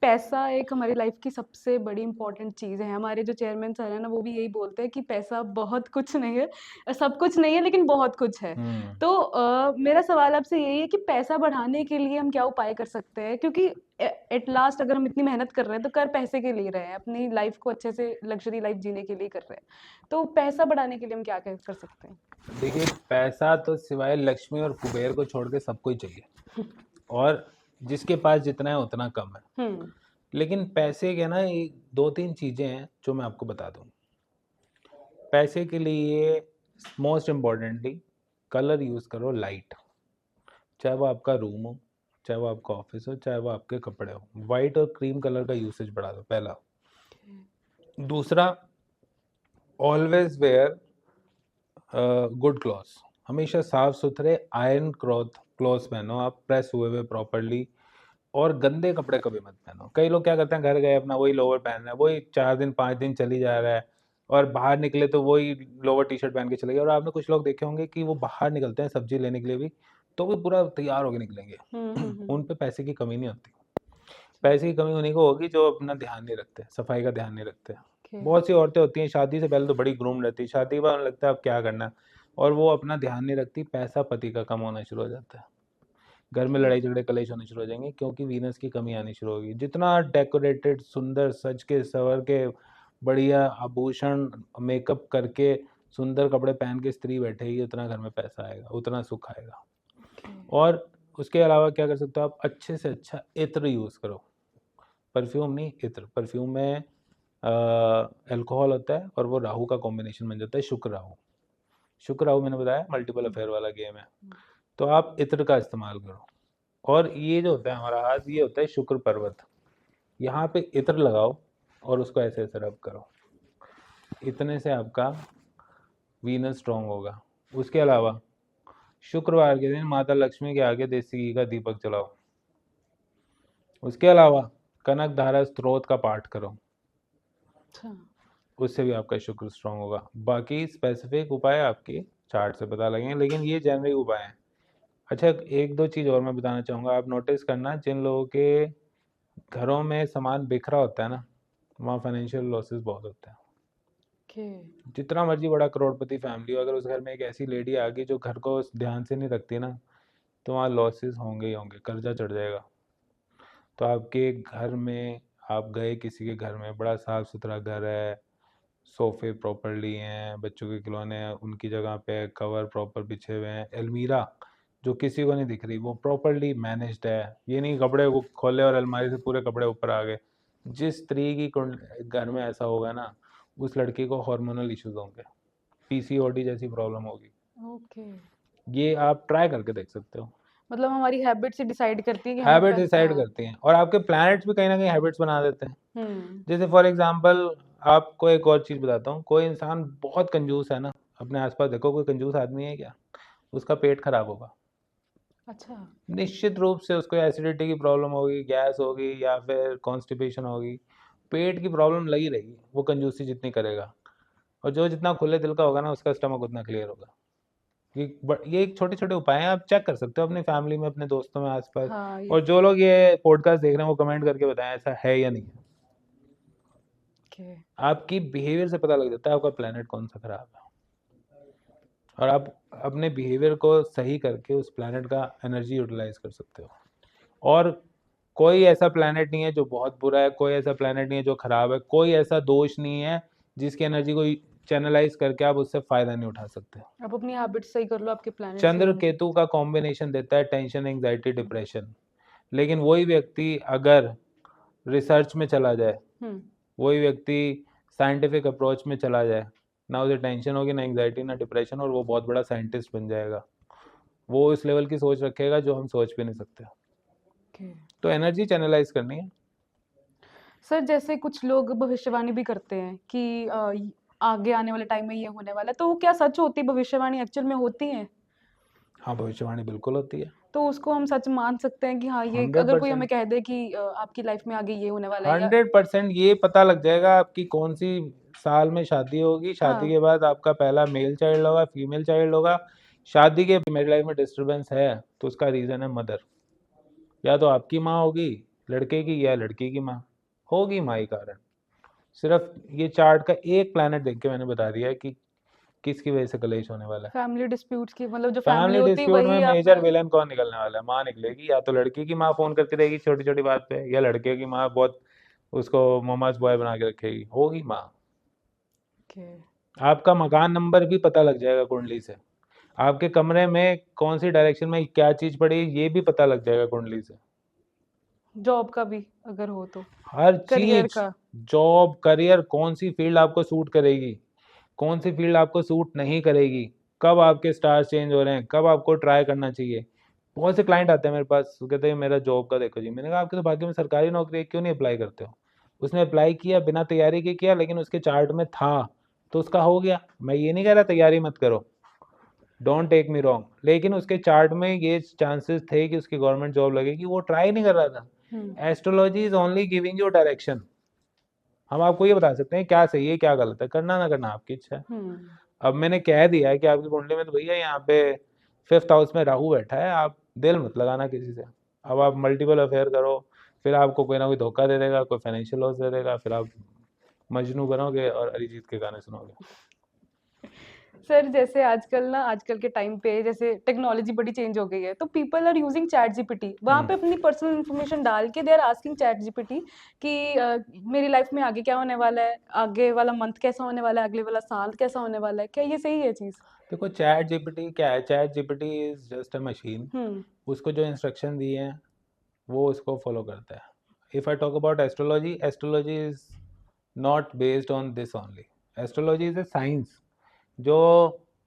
पैसा एक हमारी लाइफ की सबसे बड़ी इम्पोर्टेंट चीज़ है। हमारे जो चेयरमैन सर हैं ना, वो भी यही बोलते हैं कि पैसा बहुत कुछ नहीं है, सब कुछ नहीं है लेकिन बहुत कुछ है। हम्म। तो मेरा सवाल आपसे यही है कि पैसा बढ़ाने के लिए हम क्या उपाय कर सकते हैं? क्योंकि एट लास्ट अगर हम इतनी मेहनत कर रहे हैं तो कर पैसे के लिए रहे हैं, अपनी लाइफ को अच्छे से लग्ज़री लाइफ जीने के लिए कर रहे हैं। तो पैसा बढ़ाने के लिए हम क्या कर सकते हैं? देखिए, पैसा तो सिवाय लक्ष्मी और कुबेर को छोड़ के सबको ही चाहिए, और जिसके पास जितना है उतना कम है। हुँ, लेकिन पैसे के ना एक दो तीन चीजें हैं जो मैं आपको बता दूं। पैसे के लिए मोस्ट इम्पोर्टेंटली कलर यूज करो लाइट, चाहे वो आपका रूम हो, चाहे वो आपका ऑफिस हो, चाहे वो आपके कपड़े हो। वाइट और क्रीम कलर का यूसेज बढ़ा दो, पहला। दूसरा, ऑलवेज वेयर गुड क्लॉथ्स, हमेशा साफ सुथरे आयरन क्लॉथ्स पहनो आप, प्रेस हुए हुए प्रॉपरली। और गंदे कपड़े कभी मत पहनो। कई लोग क्या करते हैं, घर गए अपना वही लोअर पहन रहे हैं, वही 4 दिन 5 दिन चली जा रहा है, और बाहर निकले तो वही लोअर टी शर्ट पहन के चले गए। और आपने कुछ लोग देखे होंगे कि वो बाहर निकलते हैं सब्जी लेने के लिए भी, तो वो पूरा तैयार होके निकलेंगे। हुँ, हुँ, हुँ, उन पे पैसे की कमी नहीं होती। पैसे की कमी उन्हीं को होगी जो अपना ध्यान नहीं रखते, सफाई का ध्यान नहीं रखते। ओके। बहुत सी औरतें होती हैं शादी से पहले तो बड़ी ग्रूम रहती है, शादी के बाद उन्हें लगता है अब क्या करना है, और वो अपना ध्यान नहीं रखती, पैसा पति का कम होना शुरू हो जाता है। घर में ओके। लड़ाई झगड़े कलेश होने शुरू हो जाएंगे, क्योंकि वीनस की कमी आनी शुरू होगी। जितना डेकोरेटेड, सुंदर सज के सवर के, बढ़िया आभूषण मेकअप करके, सुंदर कपड़े पहन के स्त्री बैठेगी, उतना घर में पैसा आएगा, उतना सुख आएगा। ओके। और उसके अलावा क्या कर सकते हो आप, अच्छे से अच्छा इत्र यूज़ करो। परफ्यूम नहीं, इत्र। परफ्यूम में अल्कोहल होता है और वो राहु का कॉम्बिनेशन बन जाता है, शुक्र राहु। शुक्र राहु मैंने बताया मल्टीपल हुँ, अफेयर वाला गेम है। हुँ, तो आप इत्र का इस्तेमाल करो। और ये जो होता है हमारा हाथ, ये होता है शुक्र पर्वत, यहाँ पे इत्र लगाओ और उसको ऐसे ऐसे रब करो। इतने से आपका वीनस स्ट्रांग होगा। उसके अलावा शुक्रवार के दिन माता लक्ष्मी के आगे देसी घी का दीपक जलाओ। उसके अलावा कनक धारा स्त्रोत का पाठ करो, अच्छा। उससे भी आपका शुक्र स्ट्रांग होगा। बाकी स्पेसिफिक उपाय आपके चार्ट से पता लगेंगे, लेकिन ये जनरल उपाय हैं। अच्छा, एक दो चीज़ और मैं बताना चाहूँगा, आप नोटिस करना, जिन लोगों के घरों में सामान बिखरा होता है ना, वहाँ फाइनेंशियल लॉसेस बहुत होते हैं। ओके। जितना मर्जी बड़ा करोड़पति फैमिली हो, अगर उस घर में एक ऐसी लेडी आ गई जो घर को ध्यान से नहीं रखती ना, तो वहाँ लॉसेस होंगे ही होंगे, कर्जा चढ़ जाएगा। तो आपके घर में, आप गए किसी के घर में, बड़ा साफ सुथरा घर है, सोफे प्रॉपरली हैं, बच्चों के खिलौने हैं उनकी जगह पे, कवर प्रॉपर बिछे हुए हैं, अलमीरा जो किसी को नहीं दिख रही वो प्रॉपरली मैनेज्ड है, ये नहीं कपड़े को खोले और अलमारी से पूरे कपड़े ऊपर आ गए। जिस स्त्री की घर में ऐसा होगा ना, उस लड़की को हार्मोनल इश्यूज होंगे, पीसीओडी जैसी प्रॉब्लम होगी। ओके। ये आप ट्राई करके देख सकते हो। मतलब हमारी हैबिट से डिसाइड करती है कि हमें हैबिट पैसा। डिसाइड करती हैं, और आपके प्लैनेट्स भी कहीं ना कहीं हैबिट्स बना देते हैं। हम्म। जैसे फॉर एग्जांपल, आपको एक और चीज़ बताता हूँ, कोई इंसान बहुत कंजूस है ना, अपने आसपास देखो कोई कंजूस आदमी है क्या, उसका पेट खराब होगा, अच्छा। निश्चित रूप से उसको एसिडिटी की प्रॉब्लम होगी, गैस होगी, या फिर कॉन्स्टिपेशन होगी, पेट की प्रॉब्लम लगी रहेगी वो कंजूसी जितनी करेगा। और जो जितना खुले दिल का होगा ना, उसका स्टमक उतना क्लियर होगा। ये एक छोटे छोटे उपाय हैं, आप चेक कर सकते हो अपनी फैमिली में, अपने दोस्तों में, आसपास। हाँ ये। और जो लोग ये पॉडकास्ट देख रहे हैं वो कमेंट करके बताएं ऐसा है या नहीं है। ओके। आपकी बिहेवियर से पता लग जाता है आपका प्लेनेट कौन सा खराब है, और आप अपने बिहेवियर को सही करके उस प्लेनेट का एनर्जी यूटिलाइज कर सकते हो। और कोई ऐसा प्लेनेट नहीं है जो बहुत बुरा है, कोई ऐसा प्लेनेट नहीं है जो खराब है, कोई ऐसा दोष नहीं है जिसकी एनर्जी को चैनलाइज करके आप उससे फायदा नहीं उठा सकते। आप अपनी हैबिट सही कर लो, आपके प्लैनेट सही चंद्र होंगे। केतु का कॉम्बिनेशन देता है टेंशन, एंजाइटी, डिप्रेशन। लेकिन वही व्यक्ति अगर रिसर्च में चला जाए, हम्म। वही व्यक्ति साइंटिफिक अप्रोच में चला जाए, ना उसे टेंशन होगी, ना एंजाइटी, ना डिप्रेशन, और वो बहुत बड़ा साइंटिस्ट बन जाएगा। वो इस लेवल की सोच रखेगा जो हम सोच भी नहीं सकते। ओके। तो एनर्जी चैनलाइज करनी है। सर जैसे कुछ लोग भविष्यवाणी भी करते हैं कि आगे आने वाले टाइम में ये होने वाला है, तो वो क्या सच होती है, भविष्यवाणी एक्चुअल में होती है? हाँ, भविष्यवाणी बिल्कुल होती है। तो उसको हम सच मान सकते हैं कि हाँ ये, हंड्रेड अगर कोई हमें परसेंट कह दे कि आपकी लाइफ में आगे ये होने वाला है, या 100% ये पता लग जाएगा आपकी कौन सी साल में शादी होगी, शादी हाँ। के बाद आपका पहला मेल चाइल्ड होगा, फीमेल चाइल्ड होगा। शादी के मेरी लाइफ में डिस्टरबेंस है तो उसका रीज़न है मदर। या तो आपकी माँ होगी लड़के की, या लड़की की माँ होगी माँ ही कारण। सिर्फ ये चार्ट का एक प्लैनेट देख के मैंने बता दिया है कि किसकी वजह से कलेश होने वाला है। फैमिली डिस्प्यूट्स की, मतलब जो फैमिली फैमिली होती है डिस्प्यूट में वही आप। मेजर विलेन कौन निकलने वाला है? माँ निकलेगी। या तो लड़की की माँ फोन करती रहेगी छोटी छोटी बात पे, या लड़के की माँ बहुत उसको ममाज बॉय बना के रखेगी, होगी माँ। ओके। आपका मकान नंबर भी पता लग जाएगा कुंडली से। आपके कमरे में कौन सी डायरेक्शन में क्या चीज पड़ी है ये भी पता लग जाएगा कुंडली से। जॉब का भी अगर हो तो, हर करियर चीज, का। जॉब, करियर, कौन सी फील्ड आपको सूट करेगी, कौन सी फील्ड आपको सूट नहीं करेगी, कब आपके स्टार्स चेंज हो रहे हैं, कब आपको ट्राई करना चाहिए। बहुत से क्लाइंट आते हैं मेरे पास, वो कहते हैं मेरा जॉब का देखो जी। मैंने कहा आपके तो भाग्य में सरकारी नौकरी है, क्यों नहीं अप्लाई करते हो? उसने अप्लाई किया, बिना तैयारी के किया, लेकिन उसके चार्ट में था तो उसका हो गया। मैं ये नहीं कह रहा तैयारी मत करो, डोंट टेक मी रॉन्ग, लेकिन उसके चार्ट में ये चांसेस थे कि उसकी गवर्नमेंट जॉब लगेगी, वो ट्राई नहीं कर रहा था। Hmm. Astrology is only giving you direction. हम आपको ये बता सकते हैं क्या सही है क्या गलत है, करना ना करना आपकी इच्छा है। हम्म। अब मैंने कह दिया है कि आपकी कुंडली में तो भैया यहाँ पे 5th हाउस में राहु बैठा है, आप दिल मत लगाना किसी से। अब आप मल्टीपल अफेयर करो, फिर आपको कोई ना कोई धोखा दे देगा, कोई फाइनेंशियल लॉस दे देगा, फिर आप मजनू बनोगे और अरिजीत के गाने सुनोगे। सर जैसे आजकल ना, आजकल के टाइम पे जैसे टेक्नोलॉजी बड़ी चेंज हो गई है, तो people are using ChatGPT, वहाँ पे अपनी पर्सनल इन्फॉर्मेशन डाल के they are asking ChatGPT कि मेरी लाइफ में आगे क्या होने वाला है, आगे वाला मंथ कैसा होने वाला है, अगले वाला साल कैसा होने वाला है, क्या ये सही है चीज? देखो चैट जीपीटी क्या है, ChatGPT is just a machine. Hmm. उसको जो इंस्ट्रक्शन दिए हैं वो उसको फॉलो करता है। If I talk about astrology, astrology is not based on this only. Astrology is a science जो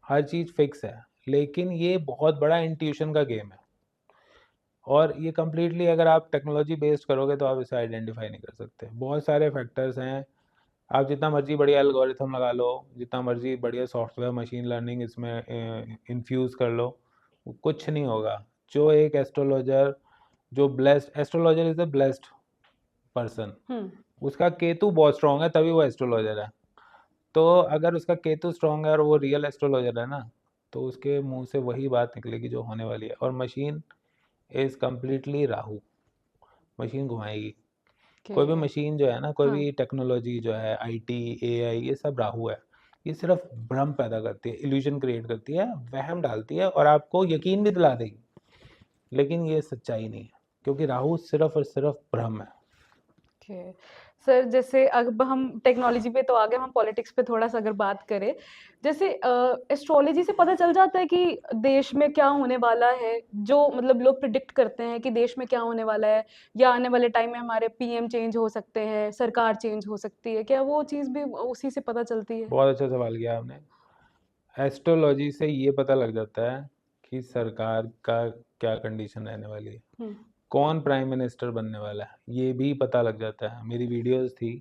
हर चीज़ फिक्स है, लेकिन ये बहुत बड़ा इंट्यूशन का गेम है। और ये कम्प्लीटली अगर आप टेक्नोलॉजी बेस्ड करोगे तो आप इसे आइडेंटिफाई नहीं कर सकते। बहुत सारे फैक्टर्स हैं, आप जितना मर्जी बढ़िया एल्गोरिथम लगा लो, जितना मर्जी बढ़िया सॉफ्टवेयर मशीन लर्निंग इसमें इन्फ्यूज़ कर लो, कुछ नहीं होगा। जो एक एस्ट्रोलॉजर, जो blessed astrologer is a blessed person, hmm. उसका केतु बहुत स्ट्रांग है तभी वो एस्ट्रोलॉजर है। तो अगर उसका केतु स्ट्रांग है और वो रियल एस्ट्रोलॉजर है ना, तो उसके मुंह से वही बात निकलेगी जो होने वाली है। और machine is completely Rahu, machine घुमाएगी। ओके। कोई भी मशीन जो है ना, कोई हाँ। भी टेक्नोलॉजी जो है, आईटी, एआई, ये सब राहु है। ये सिर्फ भ्रम पैदा करती है, इल्यूजन क्रिएट करती है, वहम डालती है और आपको यकीन भी दिला देगी लेकिन ये सच्चाई नहीं है, क्योंकि राहु सिर्फ और सिर्फ भ्रम है। ओके। सर जैसे अब हम टेक्नोलॉजी पे तो आ गए, हम पॉलिटिक्स पे थोड़ा सा अगर बात करें, जैसे एस्ट्रोलॉजी से पता चल जाता है कि देश में क्या होने वाला है, जो मतलब लोग प्रिडिक्ट करते हैं कि देश में क्या होने वाला है, या आने वाले टाइम में हमारे पीएम चेंज हो सकते हैं, सरकार चेंज हो सकती है, क्या वो चीज़ भी उसी से पता चलती है? बहुत अच्छा सवाल किया आपने। एस्ट्रोलॉजी से ये पता लग जाता है कि सरकार का क्या कंडीशन रहने वाली है, हुँ, कौन प्राइम मिनिस्टर बनने वाला है, ये भी पता लग जाता है। मेरी वीडियोस थी,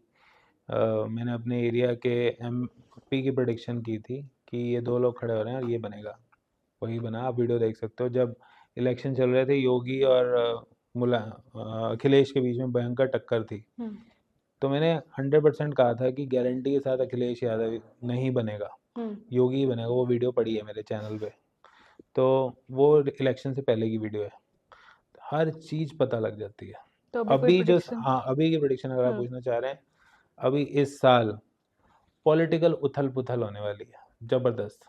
मैंने अपने एरिया के एमपी की प्रेडिक्शन की थी कि ये दो लोग खड़े हो रहे हैं और ये बनेगा, वही बना। आप वीडियो देख सकते हो। जब इलेक्शन चल रहे थे, योगी और अखिलेश के बीच में भयंकर टक्कर थी, हुँ, तो मैंने 100% कहा था कि गारंटी के साथ अखिलेश यादव नहीं बनेगा, हुँ, योगी ही बनेगा। वो वीडियो पड़ी है मेरे चैनल पे, तो वो इलेक्शन से पहले की वीडियो है। हर चीज़ पता लग जाती है। तो अभी कोई अभी जो प्रेडिक्शन? हाँ, अभी की प्रेडिक्शन अगर आप हाँ, पूछना चाह रहे हैं, अभी इस साल पॉलिटिकल उथल-पुथल होने वाली है, ज़बरदस्त।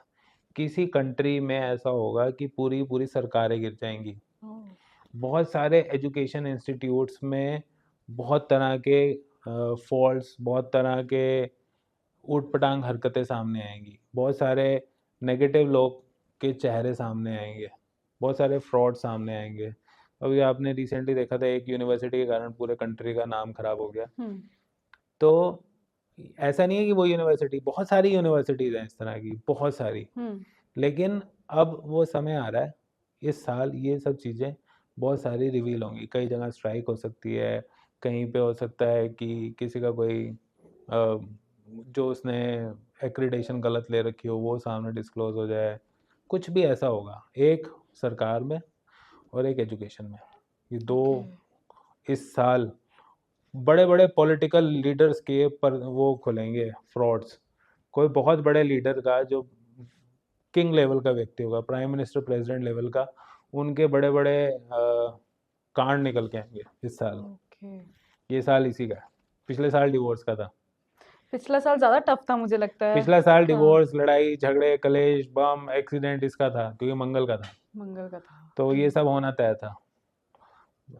किसी कंट्री में ऐसा होगा कि पूरी-पूरी सरकारें गिर जाएँगी। ओह! बहुत सारे एजुकेशन इंस्टीट्यूट्स में बहुत तरह के फॉल्ट्स, बहुत तरह के ऊट-पटांग हरकतें सामने आएँगी। बहुत सारे नेगेटिव लोग के चेहरे सामने आएँगे। बहुत सारे फ्रॉड सामने आएँगे। अभी आपने रिसेंटली देखा था, एक यूनिवर्सिटी के कारण पूरे कंट्री का नाम खराब हो गया। हुँ, तो ऐसा नहीं है कि वो यूनिवर्सिटी, बहुत सारी यूनिवर्सिटीज़ हैं इस तरह की, बहुत सारी। हुँ, लेकिन अब वो समय आ रहा है, इस साल ये सब चीज़ें बहुत सारी रिवील होंगी। कई जगह स्ट्राइक हो सकती है, कहीं पे हो सकता है कि किसी का कोई जो उसने एक्रीडेशन गलत ले रखी हो वो सामने डिस्क्लोज़ हो जाए। कुछ भी ऐसा होगा, एक सरकार में और एक एजुकेशन में। ये 2 ओके। इस साल बड़े-बड़े पॉलिटिकल लीडर्स के पर वो खुलेंगे फ्रॉड्स। कोई बहुत बड़े लीडर का, जो किंग लेवल का व्यक्ति होगा, प्राइम मिनिस्टर, प्रेसिडेंट लेवल का, उनके बड़े-बड़े कांड निकल के आएँगे इस साल। ओके। ये साल इसी का है। पिछले साल डिवोर्स का था। पिछला साल ज़्यादा टफ था मुझे लगता है। पिछला साल हाँ, डिवोर्स, लड़ाई, झगड़े, कलेश, बम, एक्सीडेंट इसका था, क्योंकि मंगल का था। मंगल का था। तो ओके, ये सब होना तय था।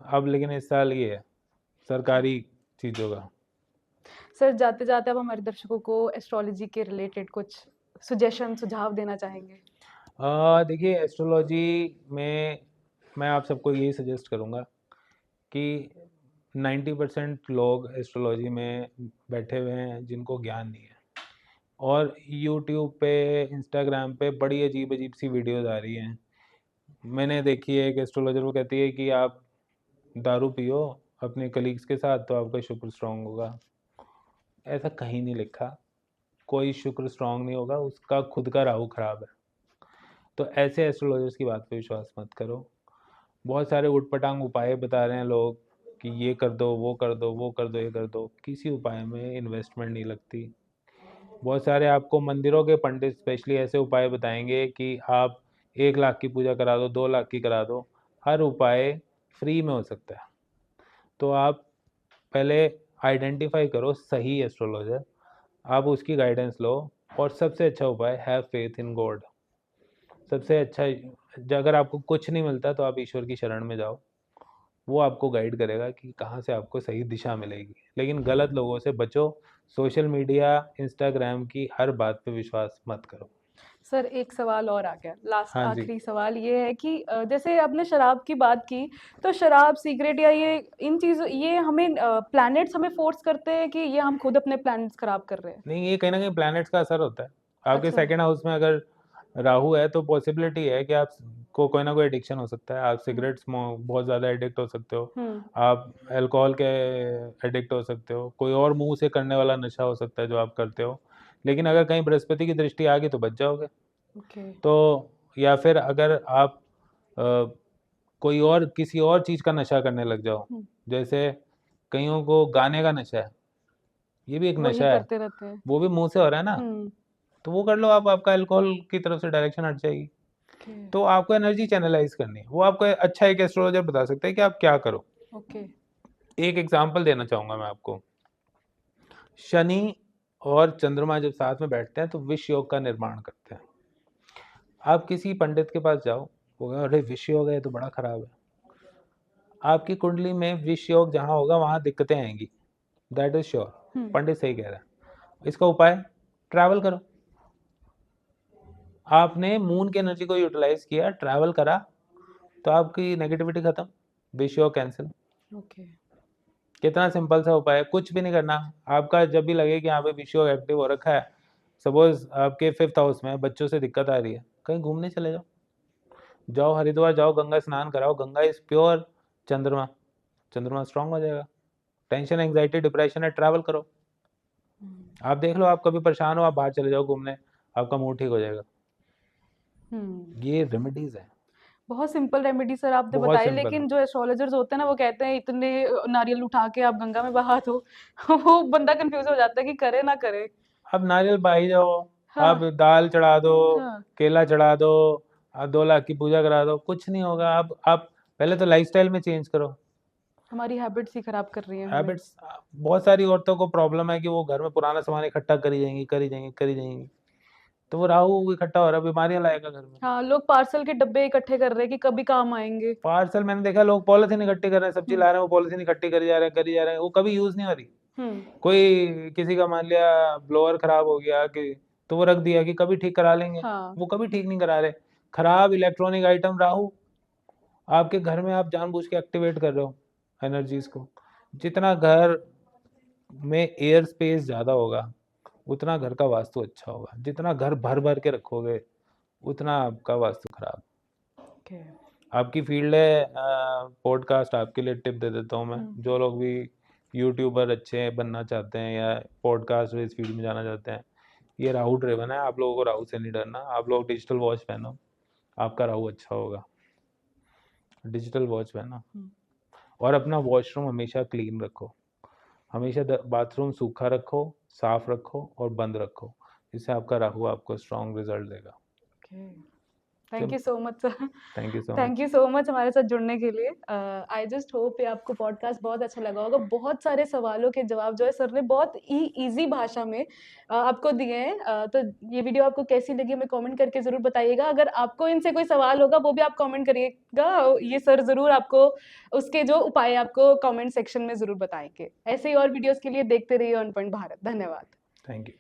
अब लेकिन इस साल ये है, ओके। सरकारी चीज़ों का। सर जाते-जाते अब हमारे दर्शकों को एस्ट्रोलॉजी के रिलेटेड कुछ सजेशन, सुझाव देना चाहेंगे? देखिए, एस्ट्रोलॉजी में मैं आप सबको यही सजेस्ट करूँगा कि 90% लोग एस्ट्रोलॉजी में बैठे हुए हैं जिनको ज्ञान नहीं है, और यूट्यूब पे, इंस्टाग्राम पे बड़ी अजीब-अजीब सी वीडियोज़ आ रही हैं। मैंने देखी है, एक एस्ट्रोलॉजर वो कहती है कि आप दारू पियो अपने कलीग्स के साथ तो आपका शुक्र स्ट्रॉन्ग होगा। ऐसा कहीं नहीं लिखा, कोई शुक्र स्ट्रॉन्ग नहीं होगा, उसका खुद का राहु खराब है। तो ऐसे एस्ट्रोलॉजर्स की बात पे विश्वास मत करो। बहुत सारे उटपटांग उपाय बता रहे हैं लोग कि ये कर दो, वो कर दो, वो कर दो, ये कर दो। किसी उपाय में इन्वेस्टमेंट नहीं लगती। बहुत सारे आपको मंदिरों के पंडित स्पेशली ऐसे उपाय बताएंगे कि आप 1 लाख की पूजा करा दो, 2 लाख की करा दो। हर उपाय फ्री में हो सकता है। तो आप पहले आइडेंटिफाई करो सही एस्ट्रोलॉजर, आप उसकी गाइडेंस लो। और सबसे अच्छा उपाय, हैव फेथ इन गॉड। सबसे अच्छा, अगर आपको कुछ नहीं मिलता तो आप ईश्वर की शरण में जाओ। वो आपको गाइड करेगा कि कहाँ से आपको सही दिशा मिलेगी। लेकिन गलत लोगों से बचो। सोशल मीडिया, इंस्टाग्राम की हर बात पे विश्वास मत करो। सर एक सवाल और आ गया, लास्ट हाँ जी। आखिरी सवाल ये है कि जैसे आपने शराब की बात की, तो शराब, सिगरेट या ये इन चीज़ों ये हमें प्लैनेट्स हमें फ़ोर्स करते हैं कि ये हम खुद अपने प्लैनेट्स खराब कर रहे हैं? नहीं, ये कहीं ना कहीं प्लैनेट्स का असर होता है। आपके अच्छा। सेकंड हाउस में अगर राहु है तो पॉसिबिलिटी है कि आप को कोई ना कोई एडिक्शन हो सकता है। आप हुँ, सिगरेट बहुत ज़्यादा एडिक्ट हो सकते हो। हुँ, आप अल्कोहल के एडिक्ट हो सकते हो। कोई और मुंह से करने वाला नशा हो सकता है जो आप करते हो। लेकिन अगर कहीं बृहस्पति की दृष्टि आ गई तो बच जाओगे। ओके। तो या फिर अगर आप अ, कोई और किसी और चीज़ का नशा करने लग जाओ, हुँ, जैसे कईयों को गाने का नशा है, ये भी एक वही नशा है, करते रहते हैं। वो भी मुँह से हो रहा है ना, हुँ, तो वो कर लो आप, आपका अल्कोहल की तरफ से डायरेक्शन हट जाएगी। ओके, तो आपको एनर्जी चैनलाइज़ करनी है, वो आपको अच्छा एक एस्ट्रोलॉजर बता सकता है कि आप क्या करो। ओके। एक एग्ज़ाम्पल देना चाहूँगा मैं आपको। शनि और चंद्रमा जब साथ में बैठते हैं तो विष योग का निर्माण करते हैं। आप किसी पंडित के पास जाओ, वो कहेगा अरे विष योग है, ये तो बड़ा खराब है। आपकी कुंडली में विष योग जहाँ होगा वहाँ दिक्कतें आएंगी, दैट इज श्योर। पंडित सही कह रहा है। इसका उपाय, ट्रैवल करो। आपने मून की एनर्जी को यूटिलाइज किया, ट्रैवल करा, तो आपकी नेगेटिविटी खत्म, विष योग कैंसिल। ओके। कितना सिंपल सा उपाय है, कुछ भी नहीं करना। आपका जब भी लगे कि यहाँ पे विष योग एक्टिव हो रखा है, सपोज आपके 5th हाउस में बच्चों से दिक्कत आ रही है, कहीं घूमने चले जाओ, जाओ हरिद्वार जाओ, गंगा स्नान कराओ। गंगा इज प्योर चंद्रमा, चंद्रमा स्ट्रांग हो जाएगा। टेंशन, एंग्जाइटी, डिप्रेशन है, ट्रैवल करो। आप देख लो, आप कभी परेशान हो, आप बाहर चले जाओ घूमने, आपका मूड ठीक हो जाएगा। ये रेमेडीज है, बहुत सिंपल रेमेडी सर आपने बहुत बताए, सिंपल। लेकिन जो एस्ट्रोलॉजर्स होते हैं ना वो कहते हैं इतने नारियल उठा के आप गंगा में बहा दो वो बंदा कंफ्यूज हो जाता है कि करे ना करे। आप नारियल बहा ही जाओ, आप हाँ। दाल चढ़ा दो, हाँ। केला चढ़ा दो, आप 2 लाख की पूजा करा दो, कुछ नहीं होगा। आप पहले तो लाइफस्टाइल में चेंज करो। हमारी हैबिट्स ही खराब कर रही है हमें। हैबिट्स, बहुत सारी औरतों को प्रॉब्लम है कि वो घर में पुराना सामान इकट्ठा करी जाएंगी, करी जाएंगी, करी जाएंगी, तो वो राहु इकट्ठा हो रहा है, बीमारियां लाएगा घर में। हाँ, लोग पार्सल के डब्बे इकट्ठे कर रहे हैं कि कभी काम आएंगे। पार्सल, मैंने देखा लोग पॉलिथीन इकट्ठी कर रहे हैं, सब्जी ला रहे हैं, वो पॉलिथीन इकट्ठी करी जा रहे हैं, करी जा रहे हैं, वो कभी यूज नहीं हो रही। कोई किसी का मान लिया ब्लोअर खराब हो गया कि, तो वो रख दिया कि कभी ठीक करा लेंगे, हाँ। वो कभी ठीक नहीं करा रहे। खराब इलेक्ट्रॉनिक आइटम राहु आपके घर में, आप जानबूझ के एक्टिवेट कर रहे हो एनर्जीज को। जितना घर में एयर स्पेस ज्यादा होगा उतना घर का वास्तु अच्छा होगा, जितना घर भर भर के रखोगे उतना आपका वास्तु खराब। ओके। आपकी फील्ड है पॉडकास्ट, आपके लिए टिप दे देता हूँ मैं। जो लोग भी यूट्यूबर अच्छे बनना चाहते हैं या पॉडकास्ट इस फील्ड में जाना चाहते हैं, ये राहु ड्रिवन है। आप लोगों को राहु से नहीं डरना। आप लोग डिजिटल वॉच पहनो, आपका राहु अच्छा होगा। डिजिटल वॉच पहनो, और अपना वॉशरूम हमेशा क्लीन रखो, हमेशा बाथरूम सूखा रखो, साफ रखो और बंद रखो। इससे आपका राहु आपको स्ट्रॉन्ग रिजल्ट देगा। Thank you so much sir. Thank you so much. Thank you so much हमारे साथ जुड़ने के लिए। आई जस्ट होप ये आपको पॉडकास्ट बहुत अच्छा लगा होगा। बहुत सारे सवालों के जवाब जो है सर ने बहुत ही इजी भाषा में आपको दिए हैं। तो ये वीडियो आपको कैसी लगी हमें कमेंट करके ज़रूर बताइएगा। अगर आपको इनसे कोई सवाल होगा वो भी आप कमेंट करिएगा, ये सर ज़रूर आपको उसके जो उपाय आपको कमेंट सेक्शन में ज़रूर बताएंगे। ऐसे ही और वीडियोज़ के लिए देखते रहिए ऑन पॉइंट भारत। धन्यवाद। Thank you.